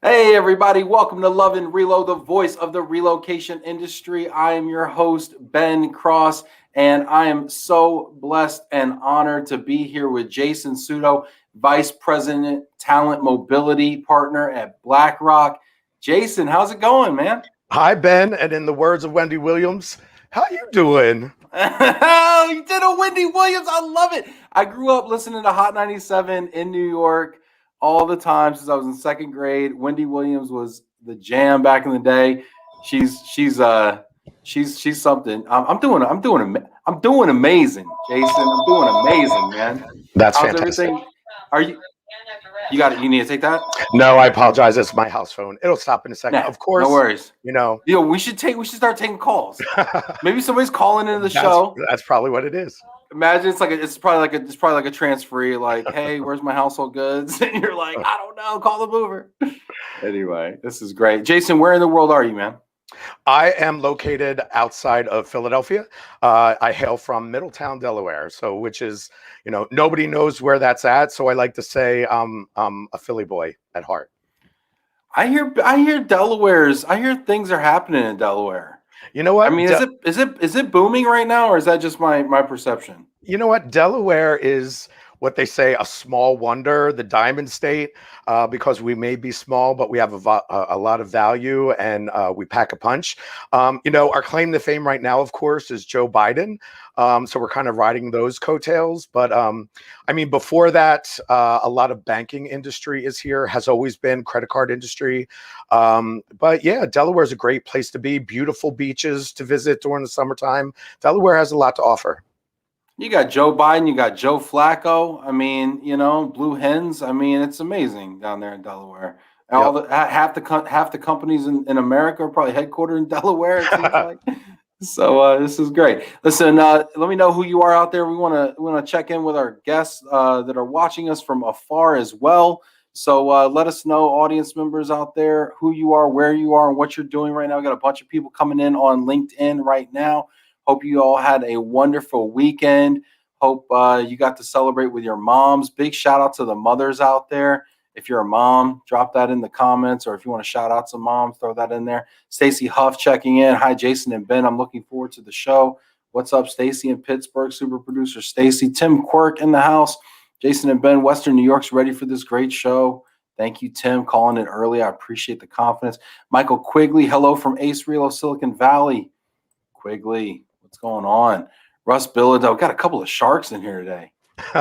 Hey everybody, welcome to Love and Reload, the voice of the relocation industry. I am your host, Ben Cross, and I am so blessed and honored to be here with Jason Suto, Vice President, Talent Mobility Partner at BlackRock. Jason, how's it going, man? Hi, Ben, and in the words of Wendy Williams, how you doing? Oh, you did a Wendy Williams. I love it. I grew up listening to Hot 97 in New York all the time since I was in second grade. Wendy Williams was the jam back in the day. She's something. I'm doing amazing, Jason. I'm doing amazing, man. That's How's fantastic. everything? Are you got it? You need to take that? No, I apologize. It's my house phone. It'll stop in a second. Nah, Of course, no worries. you know. Yo, we should start taking calls. Maybe somebody's calling into the show. That's probably what it is. Imagine it's probably like a transferee, like, hey, where's my household goods? And you're like, I don't know, call the mover. Anyway, this is great. Jason, where in the world are you, man? I am located outside of Philadelphia. I hail from Middletown, Delaware, which is, nobody knows where that's at. So I like to say I'm a Philly boy at heart. I hear things are happening in Delaware. You know what? I mean, is it booming right now, or is that just my perception? You know what? Delaware is what they say a small wonder, the Diamond State, because we may be small, but we have a lot of value and we pack a punch. Our claim to fame right now, of course, is Joe Biden. So we're kind of riding those coattails. But I mean, before that, a lot of banking industry is here, has always been credit card industry. But yeah, Delaware is a great place to be. Beautiful beaches to visit during the summertime. Delaware has a lot to offer. You got Joe Biden, you got Joe Flacco. I mean, Blue Hens. I mean, it's amazing down there in Delaware. Yep. Half the companies in America are probably headquartered in Delaware. It seems like. So this is great. Listen, let me know who you are out there. We want to check in with our guests that are watching us from afar as well. So let us know, audience members out there, who you are, where you are, and what you're doing right now. We got a bunch of people coming in on LinkedIn right now. Hope you all had a wonderful weekend. Hope you got to celebrate with your moms. Big shout out to the mothers out there. If you're a mom, drop that in the comments, or if you want to shout out some moms, throw that in there. Stacy Huff checking in. Hi, Jason and Ben. I'm looking forward to the show. What's up, Stacy in Pittsburgh? Super producer Stacy. Tim Quirk in the house. Jason and Ben, Western New York's ready for this great show. Thank you, Tim, calling it early. I appreciate the confidence. Michael Quigley, hello from Ace Relo, Silicon Valley. Quigley, what's going on? Russ Bilodeau, got a couple of sharks in here today.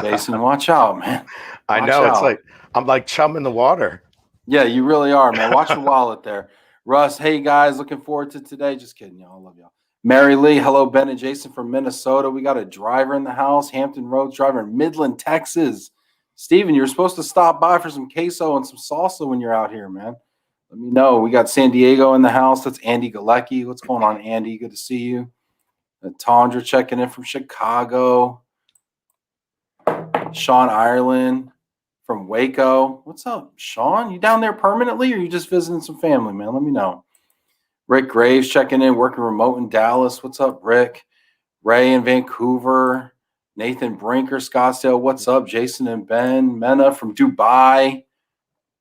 Jason, watch out, man. I know. It's like I'm like chum in the water. Yeah, you really are, man. Watch your wallet there. Russ, hey guys, looking forward to today. Just kidding, y'all. I love y'all. Mary Lee, hello, Ben and Jason from Minnesota. We got a driver in the house, Hampton Roads driver in Midland, Texas. Steven, you're supposed to stop by for some queso and some salsa when you're out here, man. Let me know. We got San Diego in the house. That's Andy Galecki. What's going on, Andy? Good to see you. Tondra checking in from Chicago. Sean Ireland from Waco. What's up, Sean? You down there permanently, or you just visiting some family, man? Let me know. Rick Graves checking in, working remote in Dallas. What's up, Rick? Ray in Vancouver. Nathan Brinker, Scottsdale. What's up, Jason and Ben? Mena from Dubai.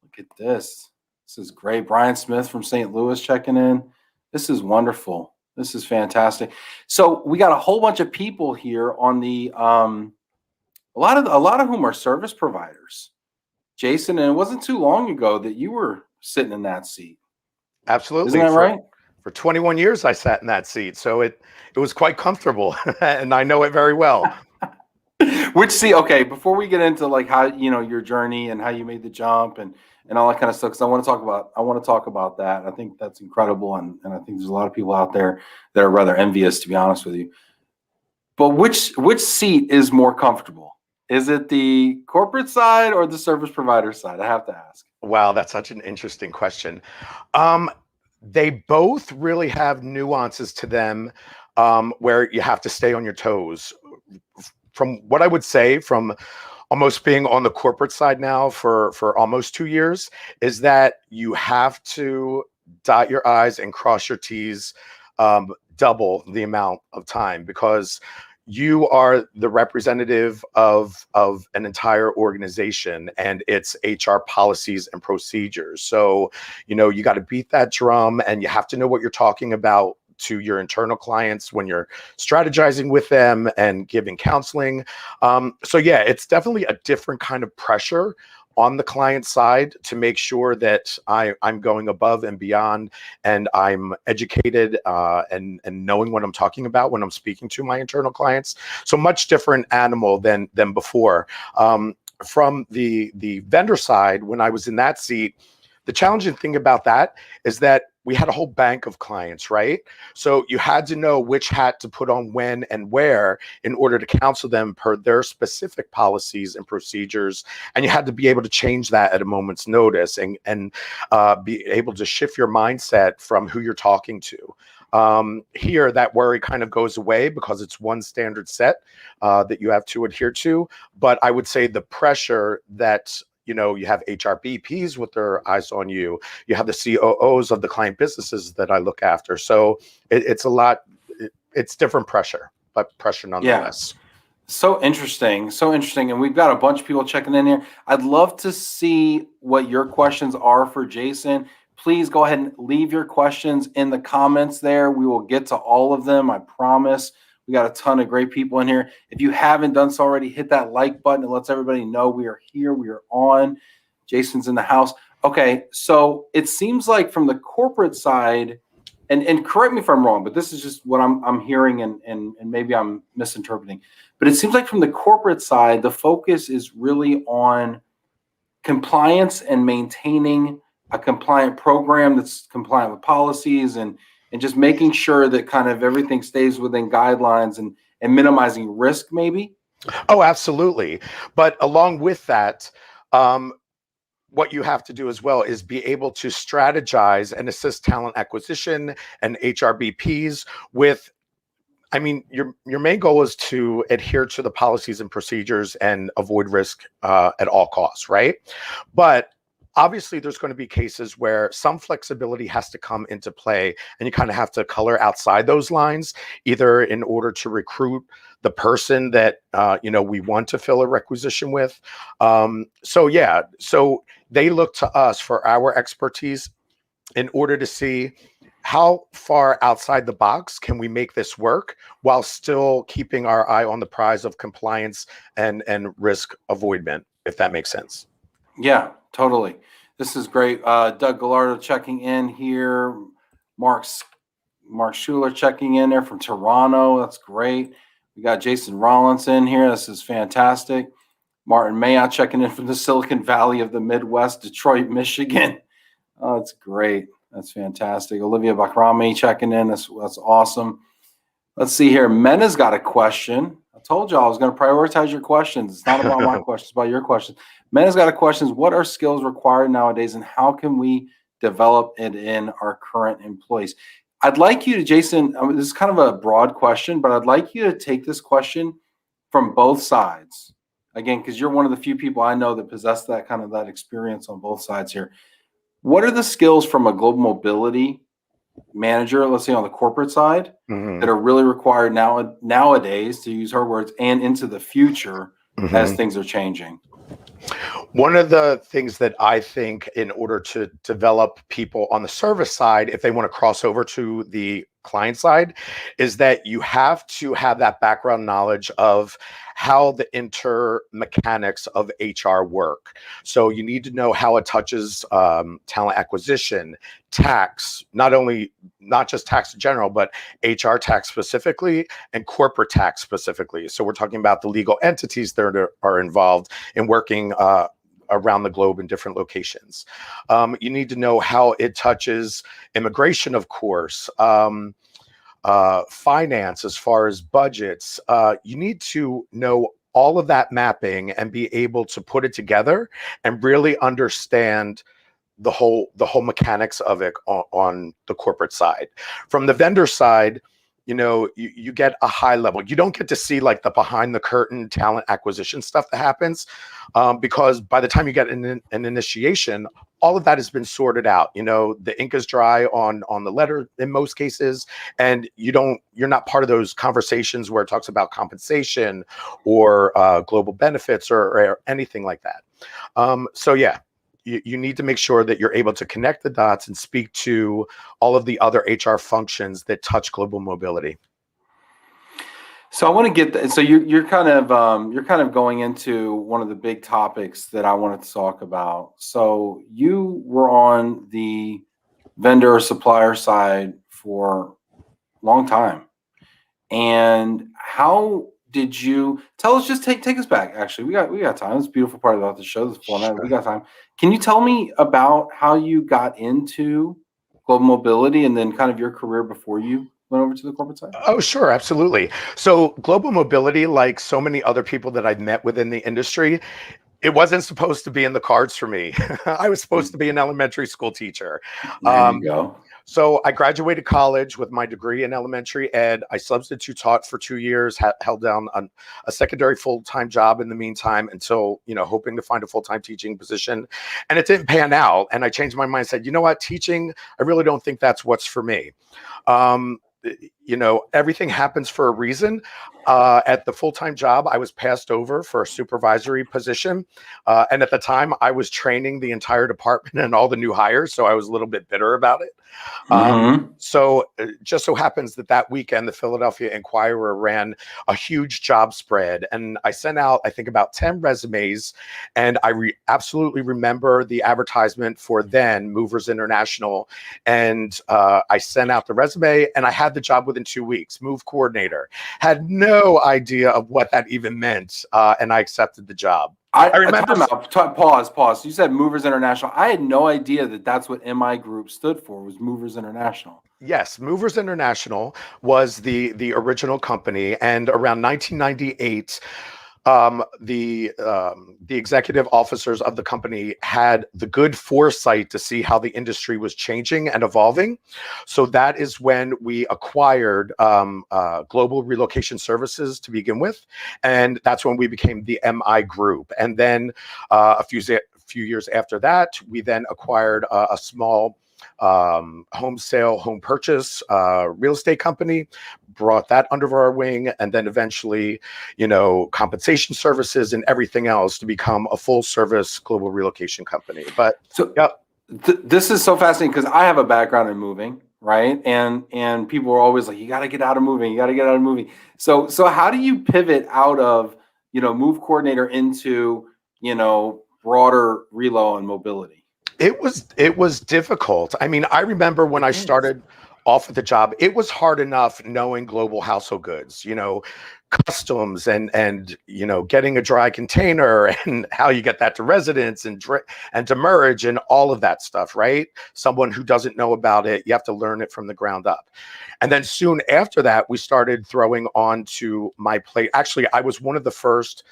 Look at this. This is great. Brian Smith from St. Louis checking in. This is wonderful. This is fantastic. So we got a whole bunch of people here on the a lot of whom are service providers. Jason, and it wasn't too long ago that you were sitting in that seat. Absolutely. Isn't that right? For 21 years, I sat in that seat, so it was quite comfortable, and I know it very well. Which seat? Okay, before we get into like how your journey and how you made the jump and all that kind of stuff, because I want to talk about that. I think that's incredible, and I think there's a lot of people out there that are rather envious, to be honest with you. But which seat is more comfortable? Is it the corporate side or the service provider side? I have to ask. Wow, that's such an interesting question. They both really have nuances to them where you have to stay on your toes. From what I would say, from almost being on the corporate side now for almost 2 years, is that you have to dot your I's and cross your T's double the amount of time, because you are the representative of an entire organization and its HR policies and procedures. So, you got to beat that drum, and you have to know what you're talking about to your internal clients when you're strategizing with them and giving counseling. So yeah, it's definitely a different kind of pressure on the client side to make sure that I'm going above and beyond, and I'm educated and knowing what I'm talking about when I'm speaking to my internal clients. So much different animal than before. From the vendor side, when I was in that seat, the challenging thing about that is that we had a whole bank of clients, right? So you had to know which hat to put on when and where in order to counsel them per their specific policies and procedures. And you had to be able to change that at a moment's notice and be able to shift your mindset from who you're talking to. Here, that worry kind of goes away because it's one standard set that you have to adhere to. But I would say the pressure that you have HRBPs with their eyes on you. You have the COOs of the client businesses that I look after. So it's a lot. It's different pressure, but pressure nonetheless. Yeah. So interesting. So interesting. And we've got a bunch of people checking in here. I'd love to see what your questions are for Jason. Please go ahead and leave your questions in the comments there. We will get to all of them, I promise. We got a ton of great people in here. If you haven't done so already, hit that like button. It lets everybody know we are here. We are on. Jason's in the house. Okay, so it seems like from the corporate side, and correct me if I'm wrong, but this is just what I'm hearing, and maybe I'm misinterpreting. But it seems like from the corporate side, the focus is really on compliance and maintaining a compliant program that's compliant with policies and just making sure that kind of everything stays within guidelines and minimizing risk, maybe. Oh, absolutely. But along with that, what you have to do as well is be able to strategize and assist talent acquisition and HRBPs with, your main goal is to adhere to the policies and procedures and avoid risk at all costs, right? But obviously, there's going to be cases where some flexibility has to come into play, and you kind of have to color outside those lines, either in order to recruit the person that we want to fill a requisition with. So they look to us for our expertise in order to see how far outside the box can we make this work while still keeping our eye on the prize of compliance and risk avoidment, if that makes sense. Yeah, totally. This is great. Doug Gallardo checking in here. Mark Schuler checking in there from Toronto. That's great. We got Jason Rollins in here. This is fantastic. Martin Mayotte checking in from the Silicon Valley of the Midwest, Detroit, Michigan. Oh, that's great. That's fantastic. Olivia Bakrami checking in. That's awesome. Let's see here. Mena's got a question. I told you I was going to prioritize your questions. It's not about my questions, it's about your questions. Mena's got a question. What are skills required nowadays, and how can we develop it in our current employees? I'd like you to, Jason, this is kind of a broad question, but I'd like you to take this question from both sides. Again, because you're one of the few people I know that possess that kind of that experience on both sides here. What are the skills from a global mobility manager, let's say on the corporate side, that are really required nowadays, to use her words, and into the future as things are changing? One of the things that I think in order to develop people on the service side, if they want to cross over to the client side, is that you have to have that background knowledge of how the mechanics of HR work. So you need to know how it touches talent acquisition, tax, not just tax in general, but HR tax specifically and corporate tax specifically. So we're talking about the legal entities that are involved in working around the globe in different locations. You need to know how it touches immigration, of course, finance as far as budgets. You need to know all of that mapping and be able to put it together and really understand the whole mechanics of it on the corporate side. From the vendor side, you get a high level. You don't get to see like the behind the curtain talent acquisition stuff that happens, because by the time you get an initiation, all of that has been sorted out. The ink is dry on the letter in most cases, and you're not part of those conversations where it talks about compensation or global benefits or anything like that. So yeah, you need to make sure that you're able to connect the dots and speak to all of the other HR functions that touch global mobility. So I want to get so you're kind of going into one of the big topics that I wanted to talk about. So you were on the vendor or supplier side for a long time, and how did you tell us? Just take us back. Actually, we got time. It's a beautiful part about the show. This format. We got time. Can you tell me about how you got into global mobility and then kind of your career before you went over to the corporate side? Oh, sure, absolutely. So global mobility, like so many other people that I've met within the industry, it wasn't supposed to be in the cards for me. I was supposed to be an elementary school teacher. There you go. So I graduated college with my degree in elementary ed. I substitute taught for 2 years, held down a secondary full-time job in the meantime until, hoping to find a full-time teaching position. And it didn't pan out. And I changed my mind, said, you know what, teaching, I really don't think that's what's for me. Everything happens for a reason. At the full-time job, I was passed over for a supervisory position. And at the time, I was training the entire department and all the new hires. So I was a little bit bitter about it. So it just so happens that weekend, the Philadelphia Inquirer ran a huge job spread. And I sent out, I think, about 10 resumes. And I absolutely remember the advertisement for then Movers International. And I sent out the resume and I had the job within 2 weeks, move coordinator. Had no idea of what that even meant. And I accepted the job. I remember. Pause. You said Movers International. I had no idea that that's what MI Group stood for, was Movers International. Yes, Movers International was the original company, and around 1998, the executive officers of the company had the good foresight to see how the industry was changing and evolving. So that is when we acquired Global Relocation Services to begin with, and that's when we became the MI Group. And then a few years after that, we then acquired a small home sale, home purchase real estate company, brought that under our wing, and then eventually, compensation services and everything else to become a full service global relocation company. But so this is so fascinating because I have a background in moving, right? And people are always like, you got to get out of moving. You got to get out of moving. So how do you pivot out of, move coordinator into, broader relo and mobility? It was difficult. I mean, I remember when I started off at the job, it was hard enough knowing global household goods, customs and getting a dry container and how you get that to residents and demurrage and all of that stuff, right? Someone who doesn't know about it, you have to learn it from the ground up. And then soon after that, we started throwing onto my plate. Actually, I was one of the first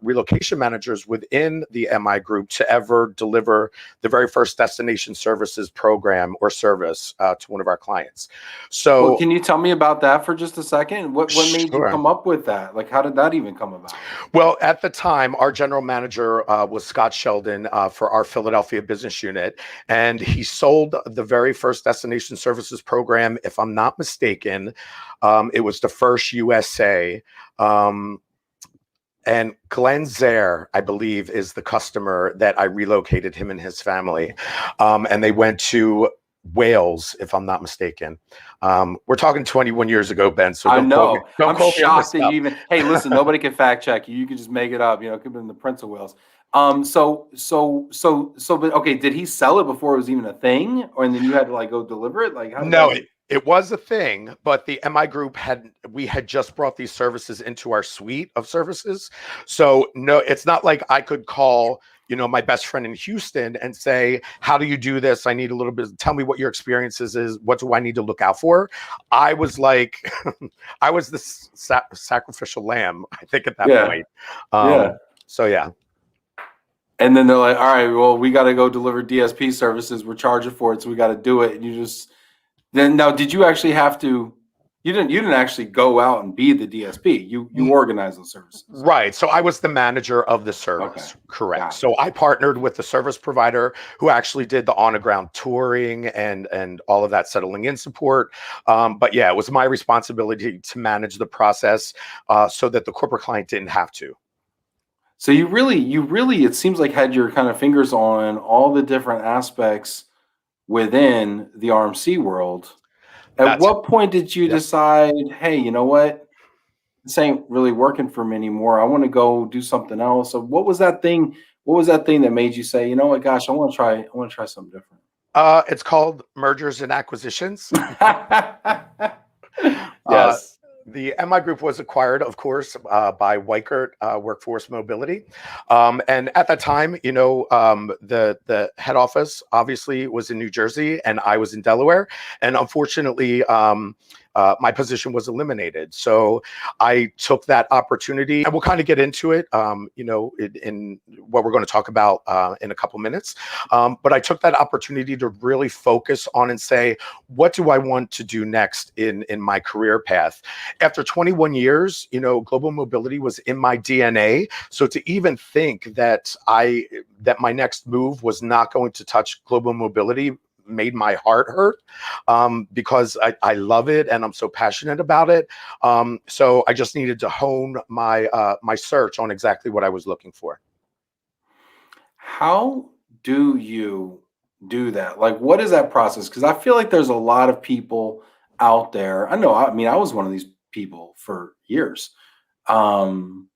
relocation managers within the MI Group to ever deliver the very first destination services program or service to one of our clients. So can you tell me about that for just a second? What made you come up with that? Like, how did that even come about? Well, at the time, our general manager was Scott Sheldon for our Philadelphia business unit, and he sold the very first destination services program, if I'm not mistaken. It was the first USA. And Glenn Zaire, I believe, is the customer that I relocated him and his family. And they went to Wales, if I'm not mistaken. We're talking 21 years ago, Ben. So I know. I'm shocked that you even. Hey, listen, nobody can fact check you. You can just make it up. It could have been the Prince of Wales. But okay, did he sell it before it was even a thing, and then you had to go deliver it? Like, how did no, it was a thing, but the MI Group had just brought these services into our suite of services. So no, it's not like I could call, my best friend in Houston and say, how do you do this? I need a little bit, tell me what your experiences is. What do I need to look out for? I was like, I was the sacrificial lamb, I think, at that point. So yeah. And then they're like, all right, well, we got to go deliver DSP services. We're charging for it, so we got to do it. And now, did you actually have to? You didn't actually go out and be the DSP. You organize those services. Right. So I was the manager of the service. Okay. Correct. So I partnered with the service provider who actually did the on the ground touring and all of that settling in support. But yeah, it was my responsibility to manage the process so that the corporate client didn't have to. So you really, it seems like had your kind of fingers on all the different aspects within the RMC world. At That's what point did you Yep. decide, hey, you know what? This ain't really working for me anymore. I want to go do something else. So what was that thing? What was that thing that made you say, you know what, gosh, I want to try something different? It's called mergers and acquisitions. Uh, Yes. the MI Group was acquired, of course, by Weichert Workforce Mobility, and at that time, the head office obviously was in New Jersey, and I was in Delaware, and unfortunately, my position was eliminated. So I took that opportunity, and we'll kind of get into it, in what we're going to talk about in a couple minutes. But I took that opportunity to really focus on and say, what do I want to do next in my career path? After 21 years, global mobility was in my DNA. So to even think that my next move was not going to touch global mobility made my heart hurt, because I love it and I'm so passionate about it. So I just needed to hone my search on exactly what I was looking for. How do you do that? Like, what is that process? Because I feel like there's a lot of people out there. I know, I mean, I was one of these people for years, um,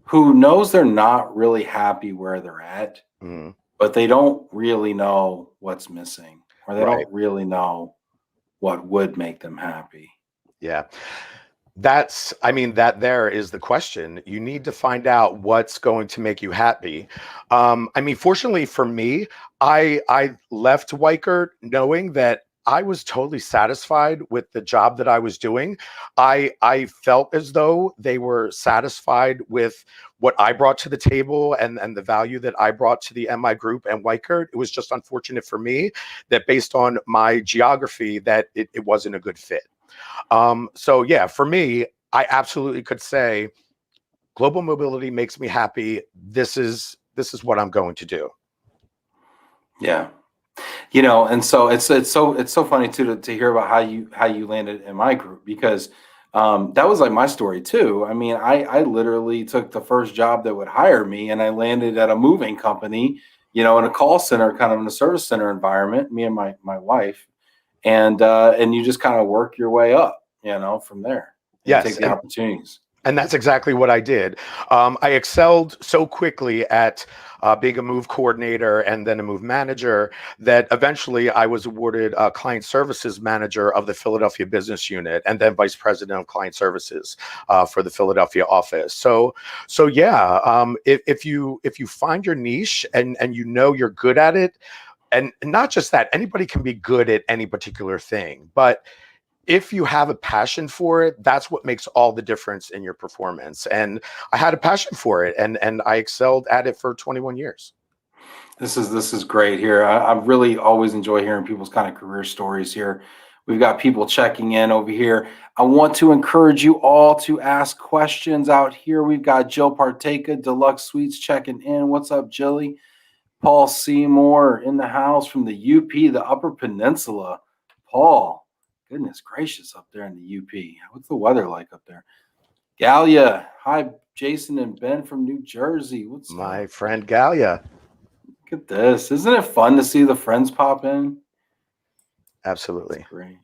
who knows they're not really happy where they're at, Mhm. but they don't really know what's missing, or they Right. don't really know what would make them happy. Yeah. That there is the question. You need to find out what's going to make you happy. Fortunately for me, I left Weichert knowing that I was totally satisfied with the job that I was doing. I felt as though they were satisfied with what I brought to the table and the value that I brought to the MI Group and Weichert. It was just unfortunate for me that based on my geography that it wasn't a good fit. So yeah, for me, I absolutely could say global mobility makes me happy. This is what I'm going to do. Yeah. And so it's so funny too to hear about how you landed in my group, because that was like my story too. I mean, I literally took the first job that would hire me, and I landed at a moving company, in a call center, kind of in a service center environment, me and my wife, and you just kind of work your way up, from there, and you take Yes, the opportunities. and that's exactly what I did. I excelled so quickly at being a move coordinator and then a move manager that eventually I was awarded a client services manager of the Philadelphia business unit and then vice president of client services for the Philadelphia office. So yeah, if you find your niche and you're good at it, and not just that, anybody can be good at any particular thing, but if you have a passion for it, that's what makes all the difference in your performance. And I had a passion for it, and I excelled at it for 21 years. This is great here. I really always enjoy hearing people's kind of career stories here. We've got people checking in over here. I want to encourage you all to ask questions out here. We've got Jill Parteka, Deluxe Suites checking in. What's up, Jilly? Paul Seymour in the house from the UP, the Upper Peninsula. Paul, goodness gracious, up there in the UP. What's the weather like up there? Galia, hi, Jason and Ben from New Jersey. What's My up? friend Galia. Look at this. Isn't it fun to see the friends pop in? Absolutely. Great.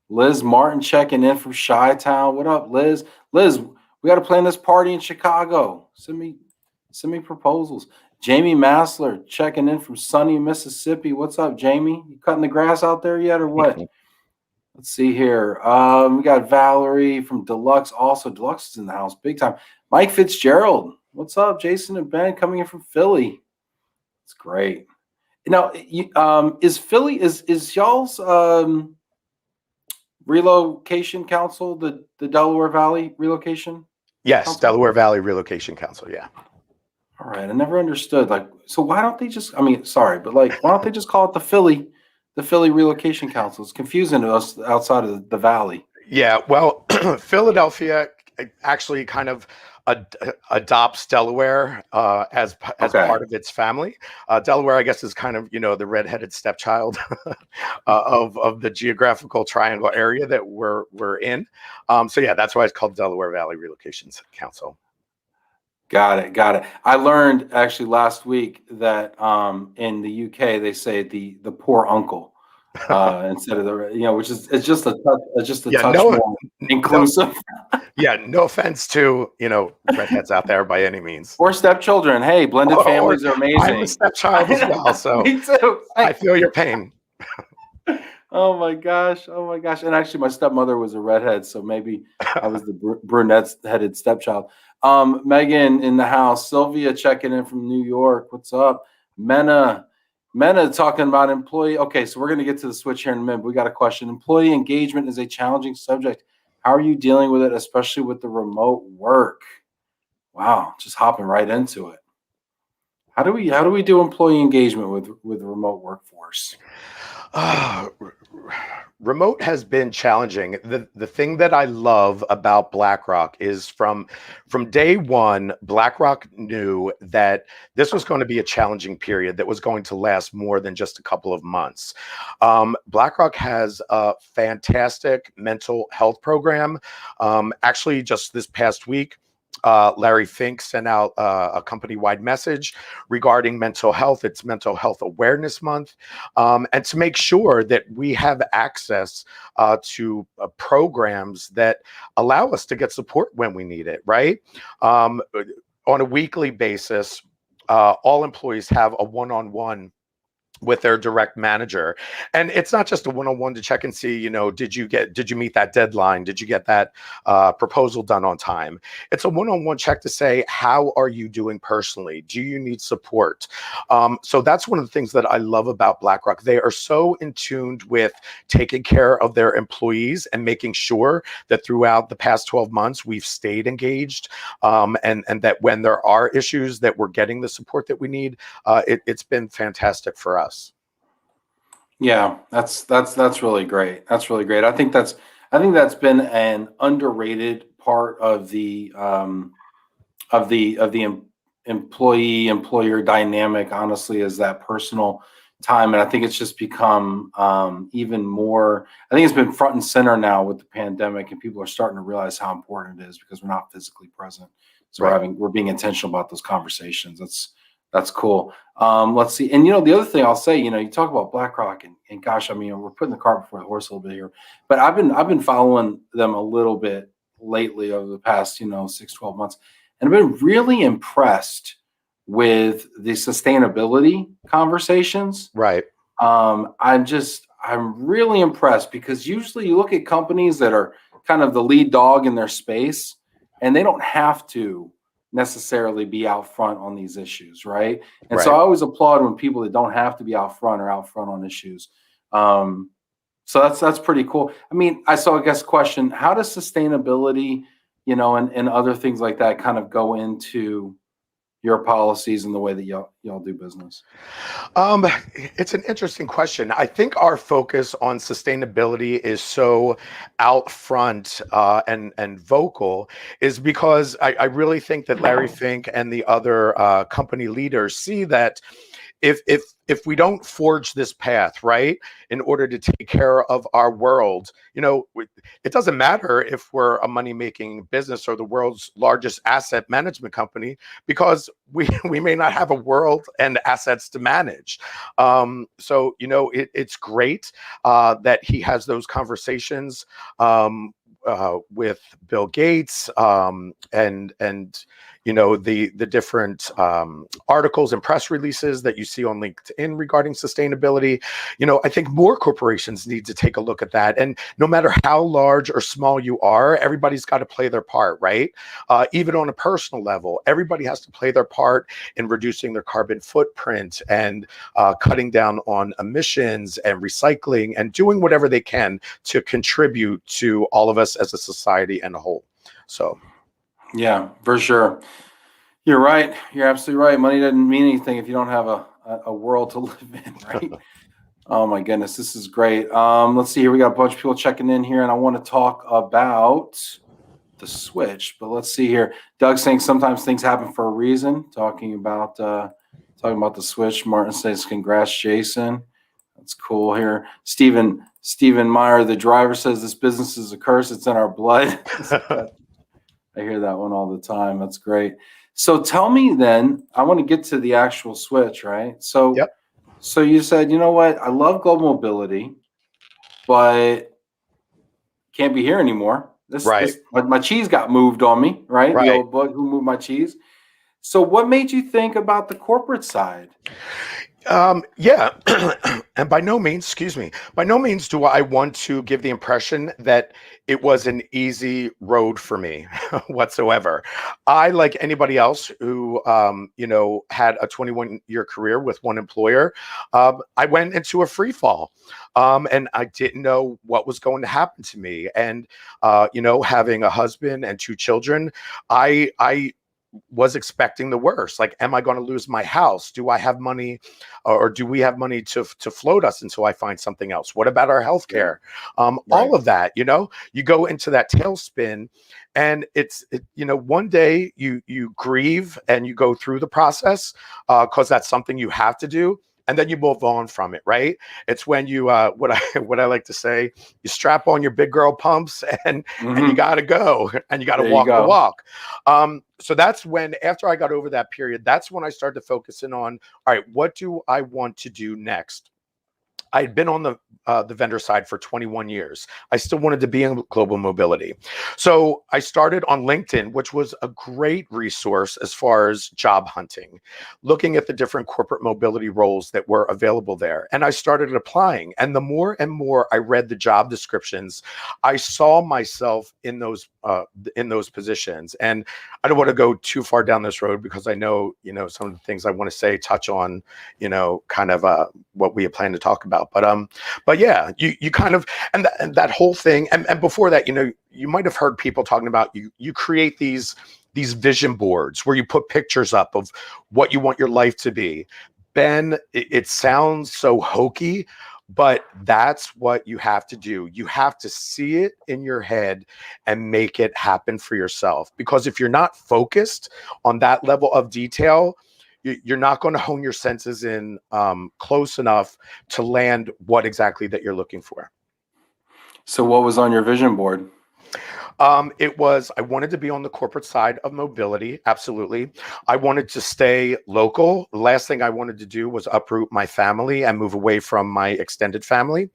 Liz Martin checking in from Chi-Town. What up, Liz? Liz, we got to plan this party in Chicago. Send me proposals. Jamie Massler checking in from sunny Mississippi. What's up, Jamie? You cutting the grass out there yet, or what? Let's see here. We got Valerie from Deluxe. Also, Deluxe is in the house big time. Mike Fitzgerald. What's up, Jason and Ben coming in from Philly? It's great. Now, is Philly is y'all's relocation council the Delaware Valley relocation Yes, council? Delaware Valley Relocation Council. Yeah. All right, I never understood. Like, so why don't they just? I mean, sorry, but like, why don't they just call it the Philly Relocation Council? It's confusing to us outside of the Valley. Yeah, well, Philadelphia actually kind of adopts Delaware as Okay. part of its family. Delaware, I guess, is kind of the redheaded stepchild of the geographical triangle area that we're in. So yeah, that's why it's called Delaware Valley Relocations Council. Got it. Got it. I learned actually last week that in the UK they say the poor uncle instead of which is it's just a Yeah, touch more no, inclusive. yeah, no offense to redheads out there by any means. Or stepchildren. Hey, blended Or families are I'm a amazing. stepchild as well, so Me too. I feel your pain. Oh my gosh. Oh my gosh. And actually, my stepmother was a redhead, so maybe I was the brunette-headed stepchild. Megan in the house. Sylvia checking in from New York. What's up? Mena talking about employee. Okay, so we're going to get to the switch here in a minute. We got a question. Employee engagement is a challenging subject. How are you dealing with it, especially with the remote work? Wow, just hopping right into it. How do we do employee engagement with the remote workforce? Uh, Remote has been challenging. The thing that I love about BlackRock is from day one, BlackRock knew that this was going to be a challenging period that was going to last more than just a couple of months. BlackRock has a fantastic mental health program. Actually, just this past week, Larry Fink sent out a company-wide message regarding mental health. It's Mental Health Awareness Month, and to make sure that we have access to programs that allow us to get support when we need it, right? On a weekly basis, all employees have a one-on-one with their direct manager, and it's not just a one-on-one to check and see, did you meet that deadline, did you get that proposal done on time. It's a one-on-one check to say, how are you doing personally, do you need support? So that's one of the things that I love about BlackRock. They are so in tune with taking care of their employees and making sure that throughout the past 12 months we've stayed engaged, and that when there are issues that we're getting the support that we need. It's been fantastic for us. Yeah, that's really great. That's really great. I think that's been an underrated part of the employee employer dynamic. Honestly, is that personal time, and I think it's just become even more. I think it's been front and center now with the pandemic, and people are starting to realize how important it is because we're not physically present. So Right. we're being intentional about those conversations. That's cool. Let's see. And the other thing I'll say, you talk about BlackRock and gosh, I mean, we're putting the cart before the horse a little bit here. But I've been following them a little bit lately over the past, 6, 12 months. And I've been really impressed with the sustainability conversations. Right. I'm really impressed because usually you look at companies that are kind of the lead dog in their space, and they don't have to necessarily be out front on these issues, right? And so I Right. always applaud when people that don't have to be out front are out front on issues. Um, so that's pretty cool. I mean, I saw a guest question: how does sustainability, and other things like that kind of go into your policies and the way that y'all do business? Um, it's an interesting question. I think our focus on sustainability is so out front and vocal, is because I really think that Larry Fink and the other company leaders see that if we don't forge this path, right, in order to take care of our world, it doesn't matter if we're a money making business or the world's largest asset management company, because we may not have a world and assets to manage. So it's great that he has those conversations with Bill Gates, and the different articles and press releases that you see on LinkedIn regarding sustainability. I think more corporations need to take a look at that. And no matter how large or small you are, everybody's got to play their part, right? Even on a personal level, everybody has to play their part in reducing their carbon footprint and cutting down on emissions and recycling and doing whatever they can to contribute to all of us as a society and a whole. So. Yeah, for sure. You're right. You're absolutely right. Money doesn't mean anything if you don't have a world to live in, right? Oh my goodness, this is great. Let's see here. We got a bunch of people checking in here, and I want to talk about the switch. But let's see here. Doug saying sometimes things happen for a reason. Talking about the switch. Martin says, "Congrats, Jason." That's cool here. Stephen Meyer, the driver, says this business is a curse. It's in our blood. I hear that one all the time. That's great. So tell me then. I want to get to the actual switch, right? So. Yep. So you said, you know what? I love global mobility, but can't be here anymore. Right. My cheese got moved on me, right? The Right. old book, Who Moved My Cheese? So what made you think about the corporate side? Yeah, and by no means, excuse me, by no means do I want to give the impression that it was an easy road for me whatsoever. I, like anybody else who, had a 21-year career with one employer, I went into a free fall, and I didn't know what was going to happen to me. And, having a husband and two children, I was expecting the worst. Like, am I going to lose my house? Do I have money, or do we have money to float us until I find something else? What about our health care? Right. All of that, you go into that tailspin, and one day you grieve and you go through the process, because that's something you have to do. And then you move on from it, right? It's when you what I like to say, you strap on your big girl pumps, and you got to go, and you got to walk the walk. So that's when, after I got over that period, that's when I started focusing on, all right, what do I want to do next? I had been on the vendor side for 21 years. I still wanted to be in global mobility. So I started on LinkedIn, which was a great resource as far as job hunting, looking at the different corporate mobility roles that were available there. And I started applying. And the more and more I read the job descriptions, I saw myself in those positions. And I don't want to go too far down this road, because I know, some of the things I want to say touch on, kind of what we plan to talk about. But yeah, you kind of, and that whole thing. And before that, you might have heard people talking about, you create these vision boards where you put pictures up of what you want your life to be. Ben, it sounds so hokey, but that's what you have to do. You have to see it in your head and make it happen for yourself. Because if you're not focused on that level of detail, you're not going to hone your senses in close enough to land what exactly that you're looking for. So what was on your vision board? It was, I wanted to be on the corporate side of mobility. Absolutely. I wanted to stay local. The last thing I wanted to do was uproot my family and move away from my extended family.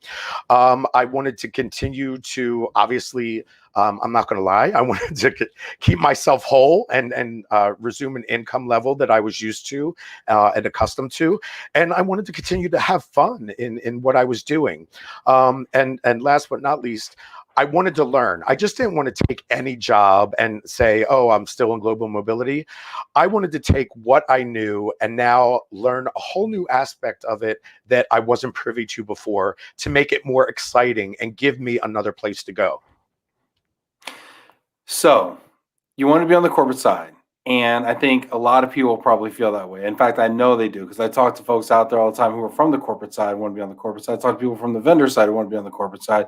I wanted to continue to, obviously, I'm not going to lie, I wanted to keep myself whole and resume an income level that I was used to and accustomed to. And I wanted to continue to have fun in what I was doing. And last but not least, I wanted to learn. I just didn't want to take any job and say, oh, I'm still in global mobility. I wanted to take what I knew and now learn a whole new aspect of it that I wasn't privy to before, to make it more exciting and give me another place to go. So you want to be on the corporate side. And I think a lot of people probably feel that way. In fact, I know they do, because I talk to folks out there all the time who are from the corporate side, want to be on the corporate side. I talk to people from the vendor side who want to be on the corporate side.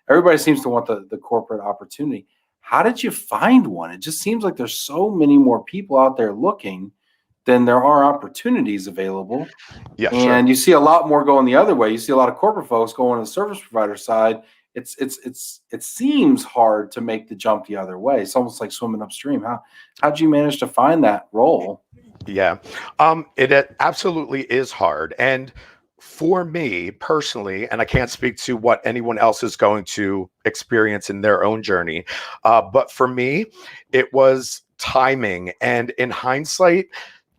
Everybody seems to want the corporate opportunity. How did you find one? It just seems like there's so many more people out there looking than there are opportunities available. Yeah, and sure. You see a lot more going the other way. You see a lot of corporate folks going to the service provider side. It seems hard to make the jump the other way. It's almost like swimming upstream. How'd you manage to find that role? Yeah, it absolutely is hard. And for me personally, and I can't speak to what anyone else is going to experience in their own journey, but for me, it was timing. And in hindsight,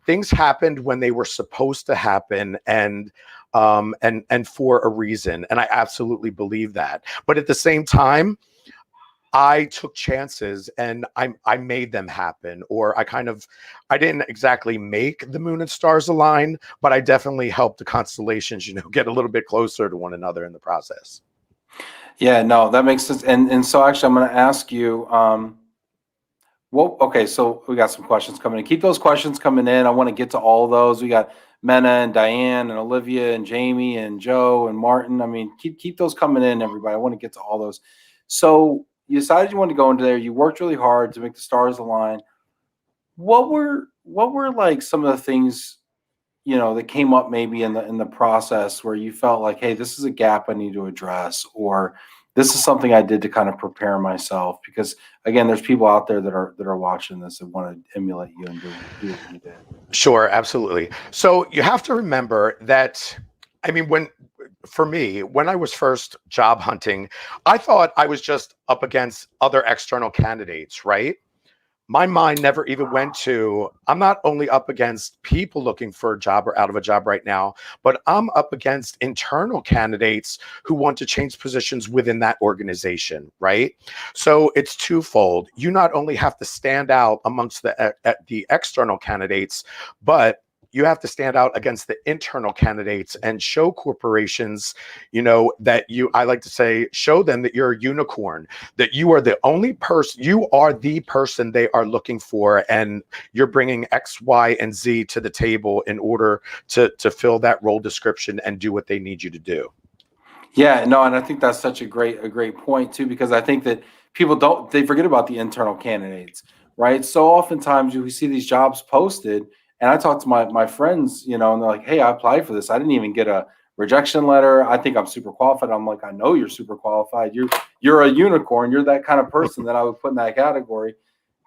things happened when they were supposed to happen, and for a reason. And I absolutely believe that. But at the same time, I took chances and I made them happen, or I didn't exactly make the moon and stars align, but I definitely helped the constellations, get a little bit closer to one another in the process. Yeah, no, that makes sense. And so actually, I'm going to ask you, okay, so we got some questions coming in. Keep those questions coming in. I want to get to all of those. We got Mena and Diane and Olivia and Jamie and Joe and Martin. I mean, keep those coming in, everybody. I want to get to all those. So you decided you wanted to go into there. You worked really hard to make the stars align. What were like some of the things, that came up maybe in the process where you felt like, hey, this is a gap I need to address, or this is something I did to kind of prepare myself? Because again, there's people out there that are watching this and want to emulate you and do what you did. Sure, absolutely. So you have to remember that, I mean, for me, when I was first job hunting, I thought I was just up against other external candidates, right? My mind never even went to, I'm not only up against people looking for a job or out of a job right now, but I'm up against internal candidates who want to change positions within that organization, right? So it's twofold. You not only have to stand out amongst the external candidates, but you have to stand out against the internal candidates and show corporations, that I like to say, show them that you're a unicorn, that you are the only person, you are the person they are looking for. And you're bringing X, Y, and Z to the table in order to fill that role description and do what they need you to do. Yeah, no, and I think that's such a great point too, because I think that they forget about the internal candidates, right? So oftentimes we see these jobs posted, and I talk to my friends, and they're like, "Hey, I applied for this. I didn't even get a rejection letter. I think I'm super qualified." I'm like, "I know you're super qualified. You're a unicorn. You're that kind of person that I would put in that category."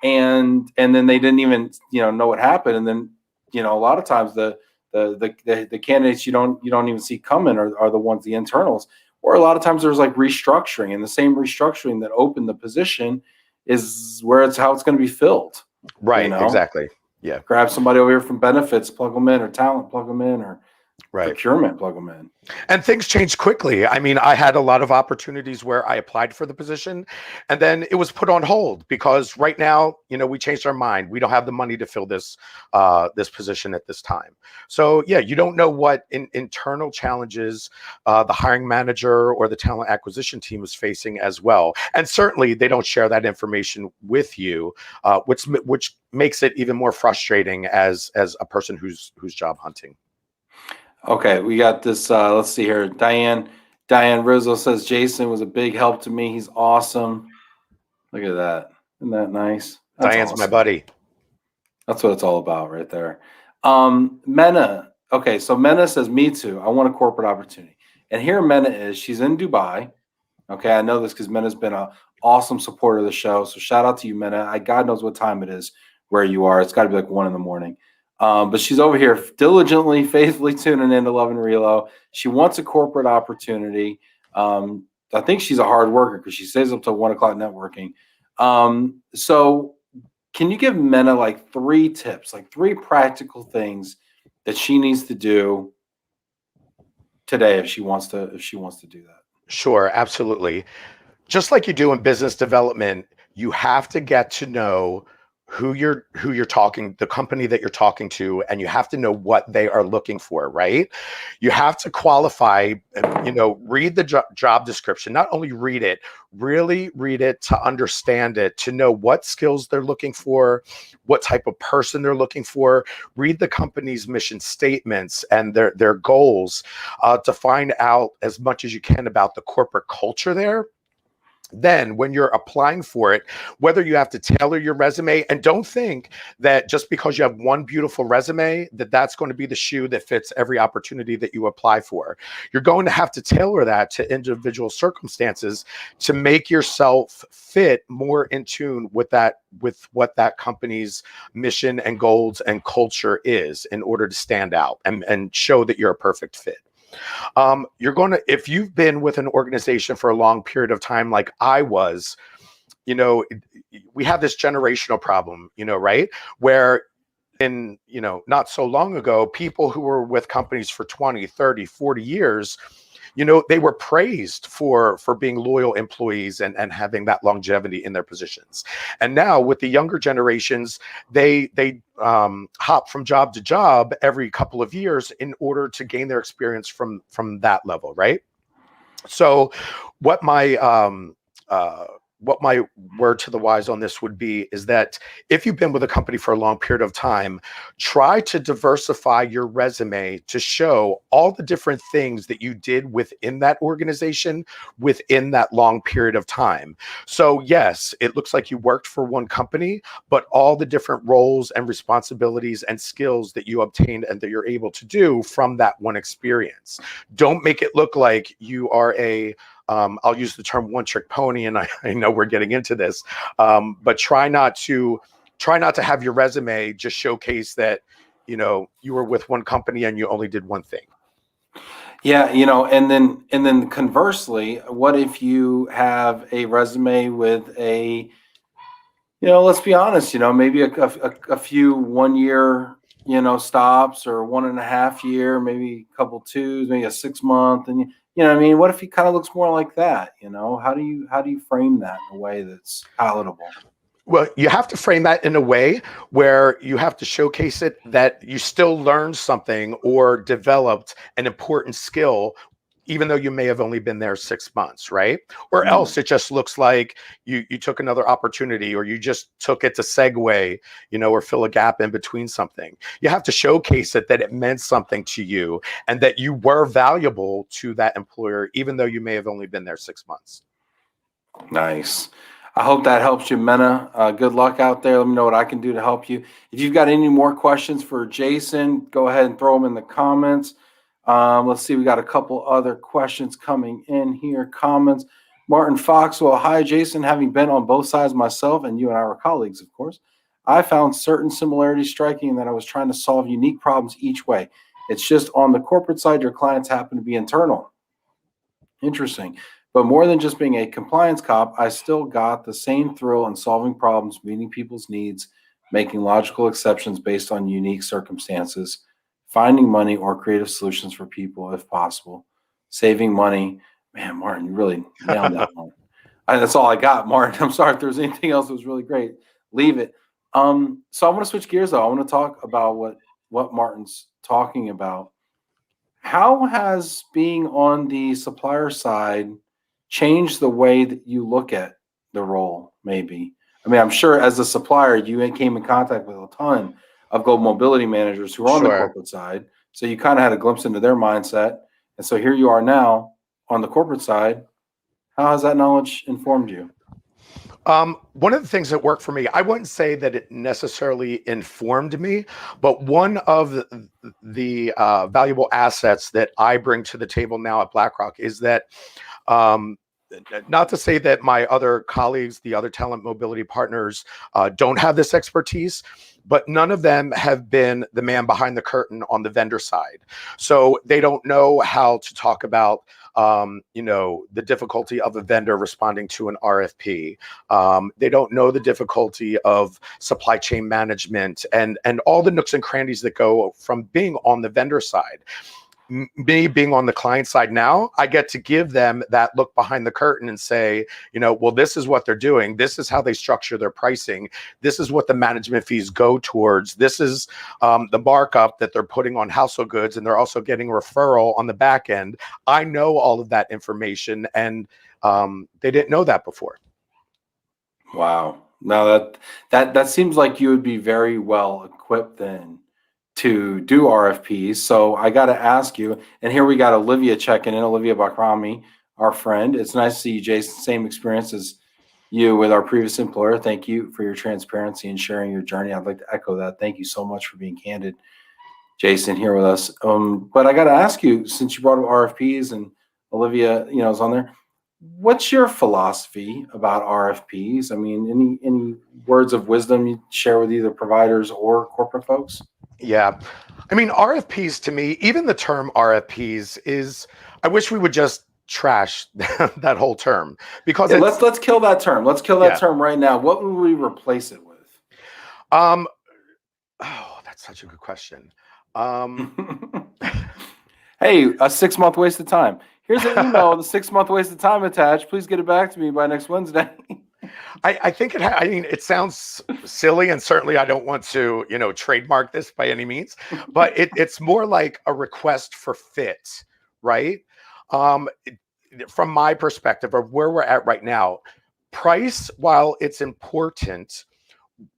And then they didn't even know what happened. And then a lot of times the candidates you don't even see coming are the ones, the internals. Or a lot of times there's like restructuring, and the same restructuring that opened the position is how it's going to be filled. Right. Exactly. Yeah. Grab somebody over here from benefits, plug them in, or talent, plug them in, or right. Procurement, plug them in. And things change quickly. I mean, I had a lot of opportunities where I applied for the position and then it was put on hold because right now, we changed our mind. We don't have the money to fill this position at this time. So yeah, you don't know what internal challenges the hiring manager or the talent acquisition team is facing as well. And certainly they don't share that information with you, which makes it even more frustrating as a person who's job hunting. Okay, we got this. Let's see here. Diane Rizzo says Jason was a big help to me. He's awesome. Look at that. Isn't that nice? That's Diane's awesome. my buddy. That's what it's all about right there. Mena. Okay, so Mena says, me too. I want a corporate opportunity. And here Mena is. She's in Dubai. Okay, I know this because Mena's been an awesome supporter of the show. So shout out to you, Mena. God knows what time it is where you are. It's got to be like 1 a.m. But she's over here diligently, faithfully tuning in to Love and Relo. She wants a corporate opportunity. I think she's a hard worker because she stays up till 1 o'clock networking. So can you give Mena like 3 tips, like 3 practical things that she needs to do today if she wants to do that? Sure, absolutely. Just like you do in business development, you have to get to know who you're talking, the company that you're talking to, and you have to know what they are looking for, right? You have to qualify, read the job description, not only read it, really read it to understand it, to know what skills they're looking for, what type of person they're looking for, read the company's mission statements and their goals, to find out as much as you can about the corporate culture there. Then when you're applying for it, whether you have to tailor your resume, and don't think that just because you have one beautiful resume, that's going to be the shoe that fits every opportunity that you apply for. You're going to have to tailor that to individual circumstances to make yourself fit more in tune with what that company's mission and goals and culture is in order to stand out and show that you're a perfect fit. If you've been with an organization for a long period of time, like I was, we have this generational problem, right? Where not so long ago, people who were with companies for 20, 30, 40 years, they were praised for being loyal employees and having that longevity in their positions. And now with the younger generations, they hop from job to job every couple of years in order to gain their experience from that level, right? So what my what my word to the wise on this would be is that if you've been with a company for a long period of time, try to diversify your resume to show all the different things that you did within that organization within that long period of time. So yes, it looks like you worked for one company, but all the different roles and responsibilities and skills that you obtained and that you're able to do from that one experience. Don't make it look like you are a I'll use the term one trick pony, and I know we're getting into this, but try not to have your resume just showcase that, you know, you were with one company and you only did one thing. Yeah, you know, and then conversely, what if you have a resume with a, you know, let's be honest, you know, maybe a few 1 year, you know, stops, or 1.5 year, maybe a couple twos, maybe a 6 month, and you know what I mean? What if he kind of looks more like that? You know, how do you frame that in a way that's palatable? Well, you have to frame that in a way where you have to showcase it that you still learned something or developed an important skill, even though you may have only been there 6 months, right? Or else it just looks like you took another opportunity, or you just took it to segue, you know, or fill a gap in between something. You have to showcase it that it meant something to you and that you were valuable to that employer, even though you may have only been there 6 months. Nice. I hope that helps you, Mena. Good luck out there. Let me know what I can do to help you. If you've got any more questions for Jason, go ahead and throw them in the comments. Let's see. We got a couple other questions coming in here. Comments. Martin Foxwell. Hi, Jason. Having been on both sides myself, and you and I were colleagues, of course, I found certain similarities striking in that I was trying to solve unique problems each way. It's just on the corporate side, your clients happen to be internal. Interesting. But more than just being a compliance cop, I still got the same thrill in solving problems, meeting people's needs, making logical exceptions based on unique circumstances, finding money or creative solutions for people if possible, saving money. Man, Martin, you really nailed that one. That's all I got, Martin. I'm sorry if there was anything else that was really great. Leave it. So I want to switch gears though. I want to talk about what Martin's talking about. How has being on the supplier side changed the way that you look at the role, maybe? I mean, I'm sure as a supplier, you came in contact with a ton of global mobility managers who are on the Sure. corporate side. So you kind of had a glimpse into their mindset. And so here you are now on the corporate side. How has that knowledge informed you? One of the things that worked for me, I wouldn't say that it necessarily informed me, but one of the valuable assets that I bring to the table now at BlackRock is that, um, not to say that my other colleagues, the other talent mobility partners, don't have this expertise, but none of them have been the man behind the curtain on the vendor side. So they don't know how to talk about, you know, the difficulty of a vendor responding to an RFP. They don't know the difficulty of supply chain management and all the nooks and crannies that go from being on the vendor side. Me being on the client side now, I get to give them that look behind the curtain and say, you know, well, this is what they're doing. This is how they structure their pricing. This is what the management fees go towards. This is the markup that they're putting on household goods, and they're also getting referral on the back end. I know all of that information, and they didn't know that before. Wow. Now that seems like you would be very well equipped then to do RFPs. So I got to ask you, and here we got Olivia checking in, Olivia Bakrami, our friend. It's nice to see you, Jason. Same experience as you with our previous employer. Thank you for your transparency and sharing your journey. I'd like to echo that. Thank you so much for being candid, Jason, here with us. But I got to ask you, since you brought up RFPs and Olivia, you know, is on there. What's your philosophy about RFPs? I mean, any words of wisdom you share with either providers or corporate folks? Yeah. I mean, RFPs to me, even the term RFPs is, I wish we would just trash that whole term because Yeah, it's, let's kill that term. Let's kill that yeah. term right now. What would we replace it with? Oh, that's such a good question. Hey, a 6 month waste of time. Here's an email with a 6 month waste of time attached. Please get it back to me by next Wednesday. I think I mean, it sounds silly, and certainly I don't want to, you know, trademark this by any means, but it's more like a request for fit, right? From my perspective of where we're at right now, price, while it's important,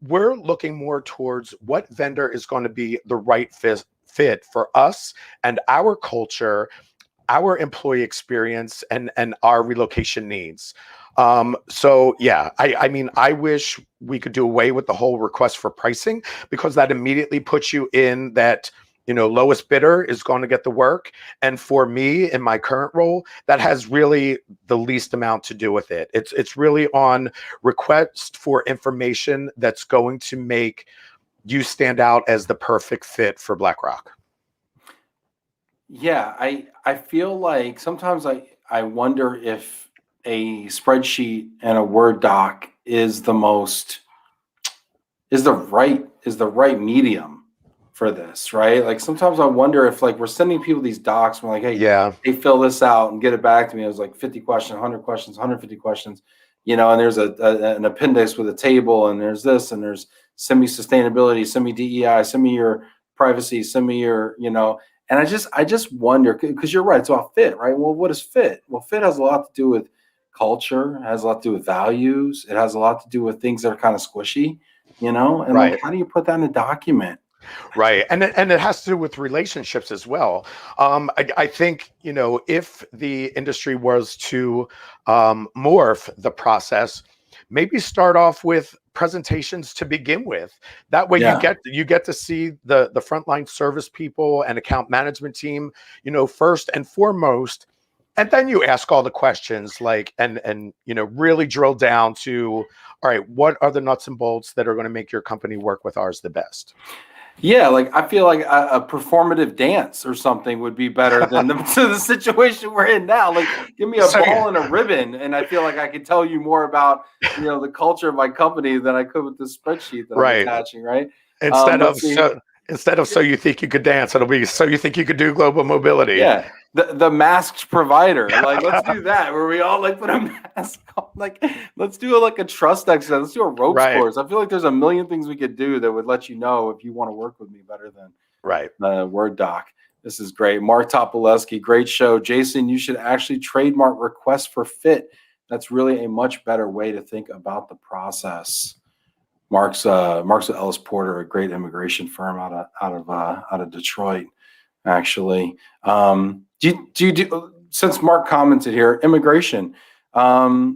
we're looking more towards what vendor is going to be the right fit for us and our culture, our employee experience, and our relocation needs. So yeah, I mean, I wish we could do away with the whole request for pricing, because that immediately puts you in that, lowest bidder is going to get the work. And for me, in my current role, that has really the least amount to do with it. It's really on request for information that's going to make you stand out as the perfect fit for BlackRock. Yeah, I feel like sometimes I wonder if a spreadsheet and a Word doc is the right medium for this, right? Like sometimes I wonder if like we're sending people these docs, we're like, hey, Yeah, hey, fill this out and get it back to me. It was like 50 questions, 100 questions, 150 questions, and there's an appendix with a table, and there's this, and there's send me sustainability, send me DEI, send me your privacy, send me your, and I just wonder, because you're right, it's about fit, right? Well, what is fit? Well, fit has a lot to do with culture, has a lot to do with values, it has a lot to do with things that are kind of squishy, and like right. how do you put that in a document? Right. And it has to do with relationships as well. I think, if the industry was to morph the process, maybe start off with presentations to begin with. That way Yeah. you get to see the frontline service people and account management team, first and foremost. And then you ask all the questions, like, and really drill down to, all right, what are the nuts and bolts that are going to make your company work with ours the best? Yeah, like I feel like a performative dance or something would be better than to the situation we're in now. Like, give me a So ball and a ribbon, and I feel like I could tell you more about the culture of my company than I could with this spreadsheet that I'm right. attaching. Right? Instead of Let's see. so you think you could dance, it'll be so you think you could do global mobility. Yeah, the masked provider. Like, let's do that where we all like put a mask on. Like, let's do like a trust exercise. Let's do a ropes Right. course. I feel like there's a million things we could do that would let you know if you want to work with me better than Right. the Word doc. This is great. Mark Topoleski, great show. Jason, you should actually trademark request for fit. That's really a much better way to think about the process. Mark's with Ellis Porter, a great immigration firm out of Detroit, actually. Do you do, since Mark commented here, immigration? How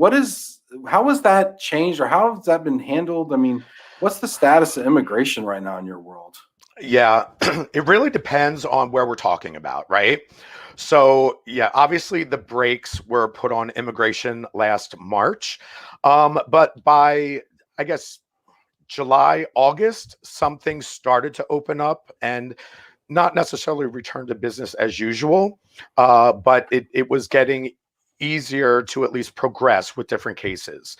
has that changed, or how has that been handled? I mean, what's the status of immigration right now in your world? Yeah, it really depends on where we're talking about, right? So, yeah, obviously the brakes were put on immigration last March. But by, I guess, July, August, some things started to open up and not necessarily return to business as usual, but it was getting easier to at least progress with different cases.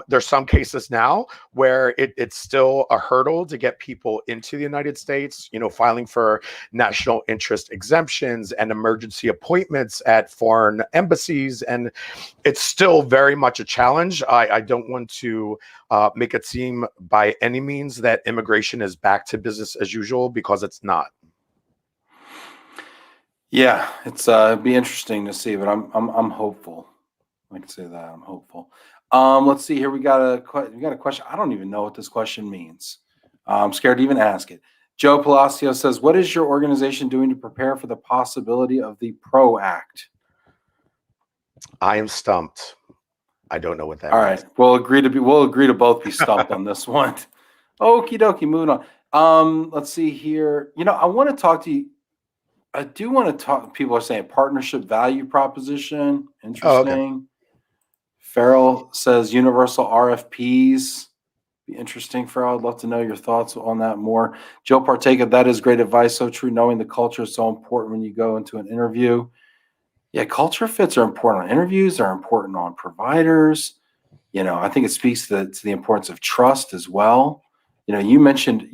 There's some cases now where it's still a hurdle to get people into the United States, filing for national interest exemptions and emergency appointments at foreign embassies. And it's still very much a challenge. I don't want to make it seem by any means that immigration is back to business as usual, because it's not. Yeah, it's it'd be interesting to see, but I'm hopeful. I can say that I'm hopeful. Let's see here. We got a question. I don't even know what this question means. I'm scared to even ask it. Joe Palacio says, "What is your organization doing to prepare for the possibility of the PRO Act?" I am stumped. I don't know what that All means. right, we'll agree to both be stumped on this one. Okie dokie, moving on. Let's see here. I want to talk to you. I do want to talk. People are saying partnership value proposition. Oh, okay. Interesting. Farrell says universal RFPs. Be interesting, Farrell. I'd love to know your thoughts on that more. Joe Partega, that is great advice. So true. Knowing the culture is so important when you go into an interview. Yeah, culture fits are important on interviews, are important on providers. I think it speaks to the importance of trust as well. You mentioned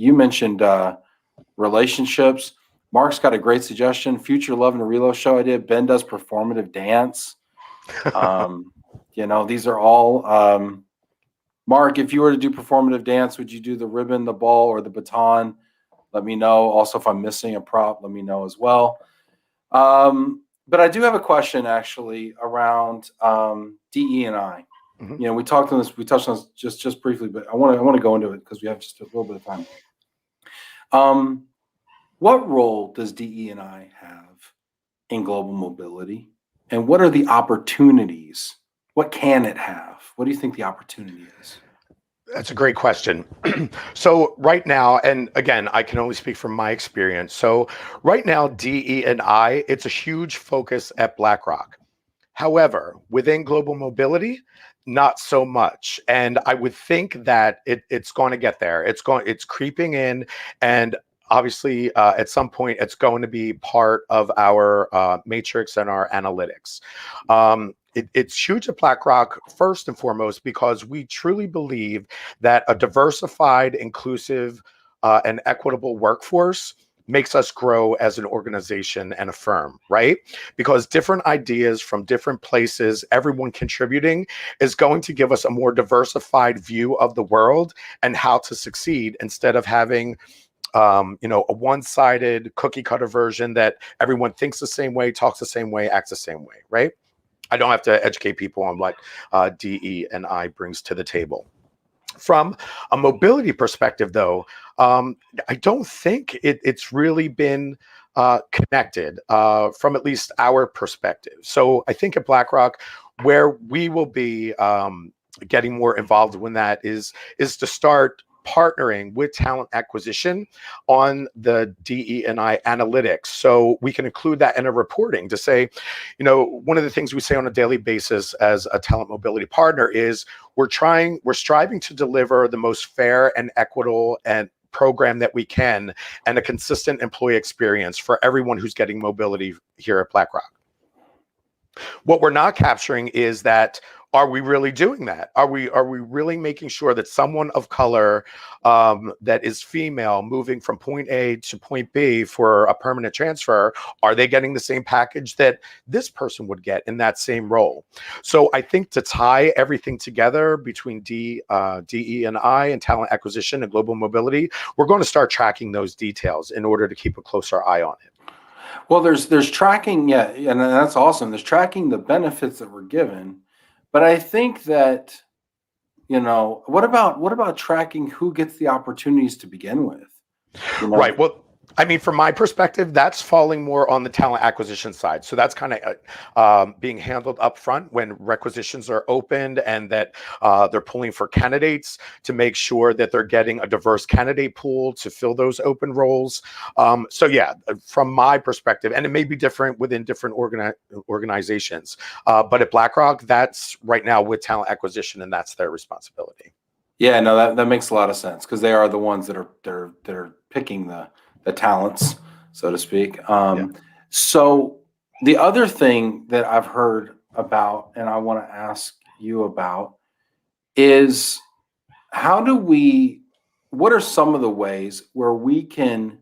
relationships. Mark's got a great suggestion. Future Love and Relo show idea. Ben does performative dance. These are all. Mark, if you were to do performative dance, would you do the ribbon, the ball, or the baton? Let me know. Also, if I'm missing a prop, let me know as well. But I do have a question actually around DE and I. You know, we touched on this just briefly, but I want to go into it because we have just a little bit of time. What role does DE&I have in global mobility, and what are the opportunities? What can it have? What do you think the opportunity is? That's a great question. So right now, and again, I can only speak from my experience. So right now, DE&I, it's a huge focus at BlackRock. However, within global mobility, not so much. And I would think that it's going to get there. It's creeping in, and obviously, at some point, it's going to be part of our matrix and our analytics. It's huge at BlackRock, first and foremost, because we truly believe that a diversified, inclusive, and equitable workforce makes us grow as an organization and a firm, right? Because different ideas from different places, everyone contributing, is going to give us a more diversified view of the world and how to succeed, instead of having a one-sided cookie cutter version that everyone thinks the same way, talks the same way, acts the same way, right? I don't have to educate people on what DE&I brings to the table. From a mobility perspective, though, I don't think it's really been connected from at least our perspective. So I think at BlackRock, where we will be getting more involved when that is to start partnering with talent acquisition on the DE&I analytics. So we can include that in a reporting to say, one of the things we say on a daily basis as a talent mobility partner is we're striving to deliver the most fair and equitable and program that we can, and a consistent employee experience for everyone who's getting mobility here at BlackRock. What we're not capturing is that, are we really doing that? Are we really making sure that someone of color that is female moving from point A to point B for a permanent transfer, are they getting the same package that this person would get in that same role? So I think to tie everything together between DE&I and talent acquisition and global mobility, we're going to start tracking those details in order to keep a closer eye on it. Well, there's tracking, yeah, and that's awesome. There's tracking the benefits that we're given, but I think that, what about tracking who gets the opportunities to begin with? Right. Well, I mean, from my perspective, that's falling more on the talent acquisition side. So that's kind of being handled up front when requisitions are opened, and that they're pulling for candidates to make sure that they're getting a diverse candidate pool to fill those open roles. So yeah, from my perspective, and it may be different within different organizations, but at BlackRock, that's right now with talent acquisition, and that's their responsibility. Yeah, no, that makes a lot of sense, because they are the ones that are picking the talents, so to speak. So the other thing that I've heard about, and I want to ask you about, is what are some of the ways where we can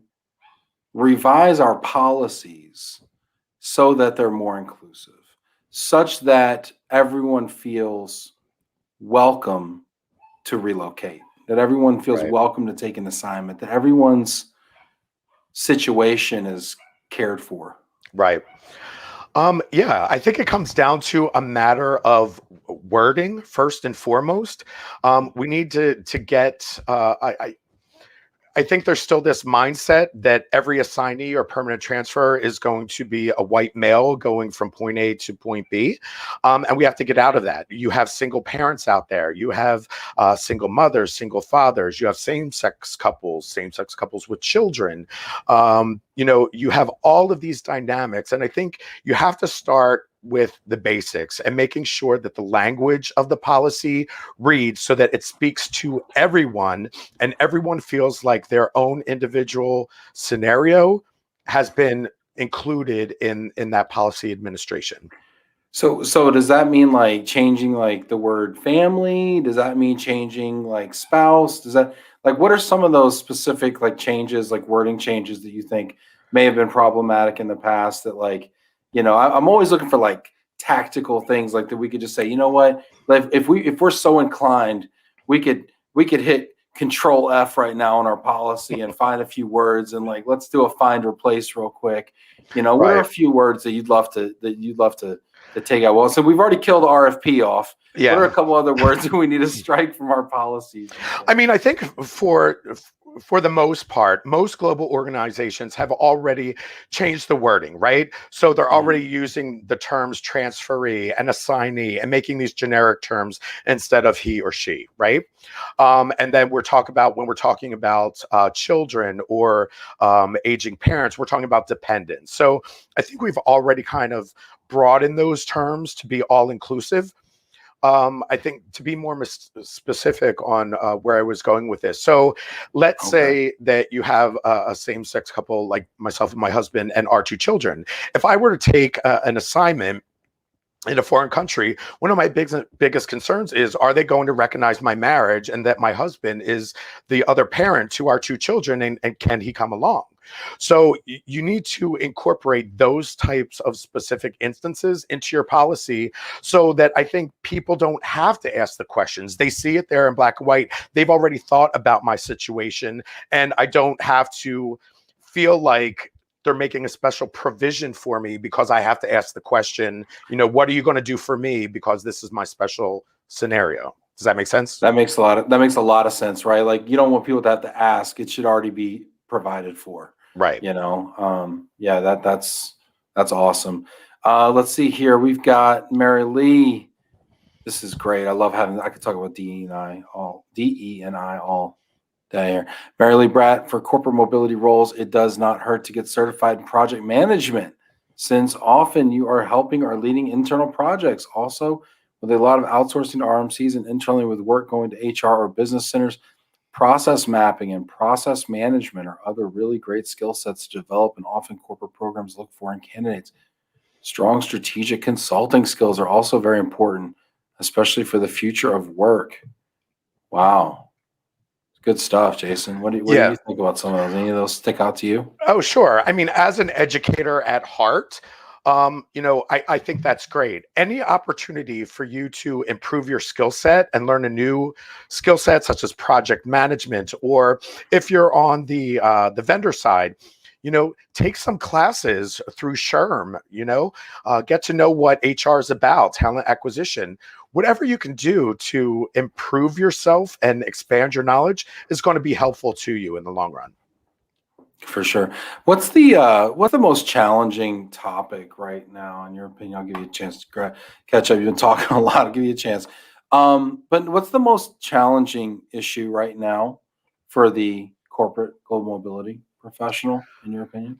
revise our policies so that they're more inclusive, such that everyone feels welcome to relocate, that everyone feels welcome to take an assignment, that everyone's situation is cared for? Right. Yeah, I think it comes down to a matter of wording first and foremost. We need to get. I think there's still this mindset that every assignee or permanent transfer is going to be a white male going from point A to point B. And we have to get out of that. You have single parents out there. You have single mothers, single fathers. You have same-sex couples with children. You have all of these dynamics. And I think you have to start with the basics and making sure that the language of the policy reads so that it speaks to everyone, and everyone feels like their own individual scenario has been included in that policy administration. So does that mean like changing like the word family? Does that mean changing like spouse? Does that, like, what are some of those specific like changes, like wording changes, that you think may have been problematic in the past, that I'm always looking for like tactical things like that we could just say, what, like if we're so inclined, we could hit Control F right now on our policy and find a few words, and like, let's do a find replace real quick. What are a few words that you'd love to to take out. Well, so we've already killed RFP off. Yeah. What are a couple other words that we need to strike from our policies? I mean, I think for the most part, most global organizations have already changed the wording, right? So they're already using the terms transferee and assignee and making these generic terms instead of he or she, right? And then when we're talking about children or aging parents, we're talking about dependents. So I think we've already kind of broadened those terms to be all inclusive. I think to be more specific on where I was going with this. So let's say that you have a same-sex couple like myself and my husband and our 2 children. If I were to take an assignment in a foreign country, one of my biggest concerns is, are they going to recognize my marriage and that my husband is the other parent to our 2 children, and can he come along? So you need to incorporate those types of specific instances into your policy so that I think people don't have to ask the questions. They see it there in black and white. They've already thought about my situation, and I don't have to feel like they're making a special provision for me because I have to ask the question, what are you going to do for me because this is my special scenario? Does that make sense? That makes a lot of sense, right? Like, you don't want people to have to ask. It should already be provided for. Right. Yeah, that's awesome. Let's see here. We've got Mary Lee. This is great. I could talk about DE and I all day here. Mary Lee Bratt, for corporate mobility roles, it does not hurt to get certified in project management, since often you are helping or leading internal projects. Also, with a lot of outsourcing to RMCs and internally with work going to HR or business centers, process mapping and process management are other really great skill sets to develop, and often corporate programs look for in candidates. Strong strategic consulting skills are also very important, especially for the future of work. Wow. Good stuff, Jason. What do you think about some of those? Any of those stick out to you? Oh, sure. I mean, as an educator at heart, I think that's great. Any opportunity for you to improve your skill set and learn a new skill set, such as project management, or if you're on the vendor side, take some classes through SHRM, get to know what HR is about, talent acquisition. Whatever you can do to improve yourself and expand your knowledge is going to be helpful to you in the long run. For sure. What's the most challenging topic right now, in your opinion? I'll give you a chance to catch up. You've been talking a lot. I'll give you a chance. But what's the most challenging issue right now for the corporate global mobility professional, in your opinion?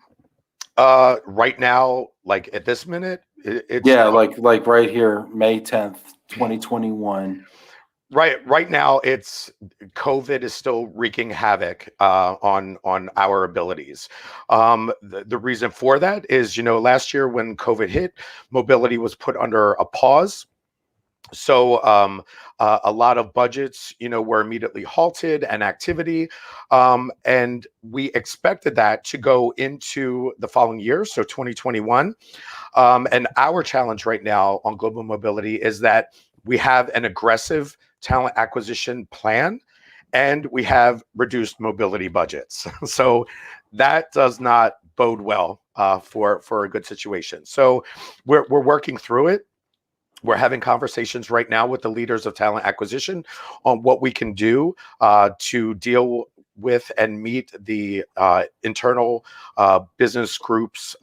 Right now, like at this minute, it's like right here, May 10th, 2021. Right now, it's COVID is still wreaking havoc on our abilities. The reason for that is, last year when COVID hit, mobility was put under a pause. So a lot of budgets, were immediately halted, and activity, and we expected that to go into the following year, so 2021. And our challenge right now on global mobility is that we have an aggressive talent acquisition plan, and we have reduced mobility budgets. So that does not bode well for a good situation. So we're working through it. We're having conversations right now with the leaders of talent acquisition on what we can do to deal with and meet the internal business groups'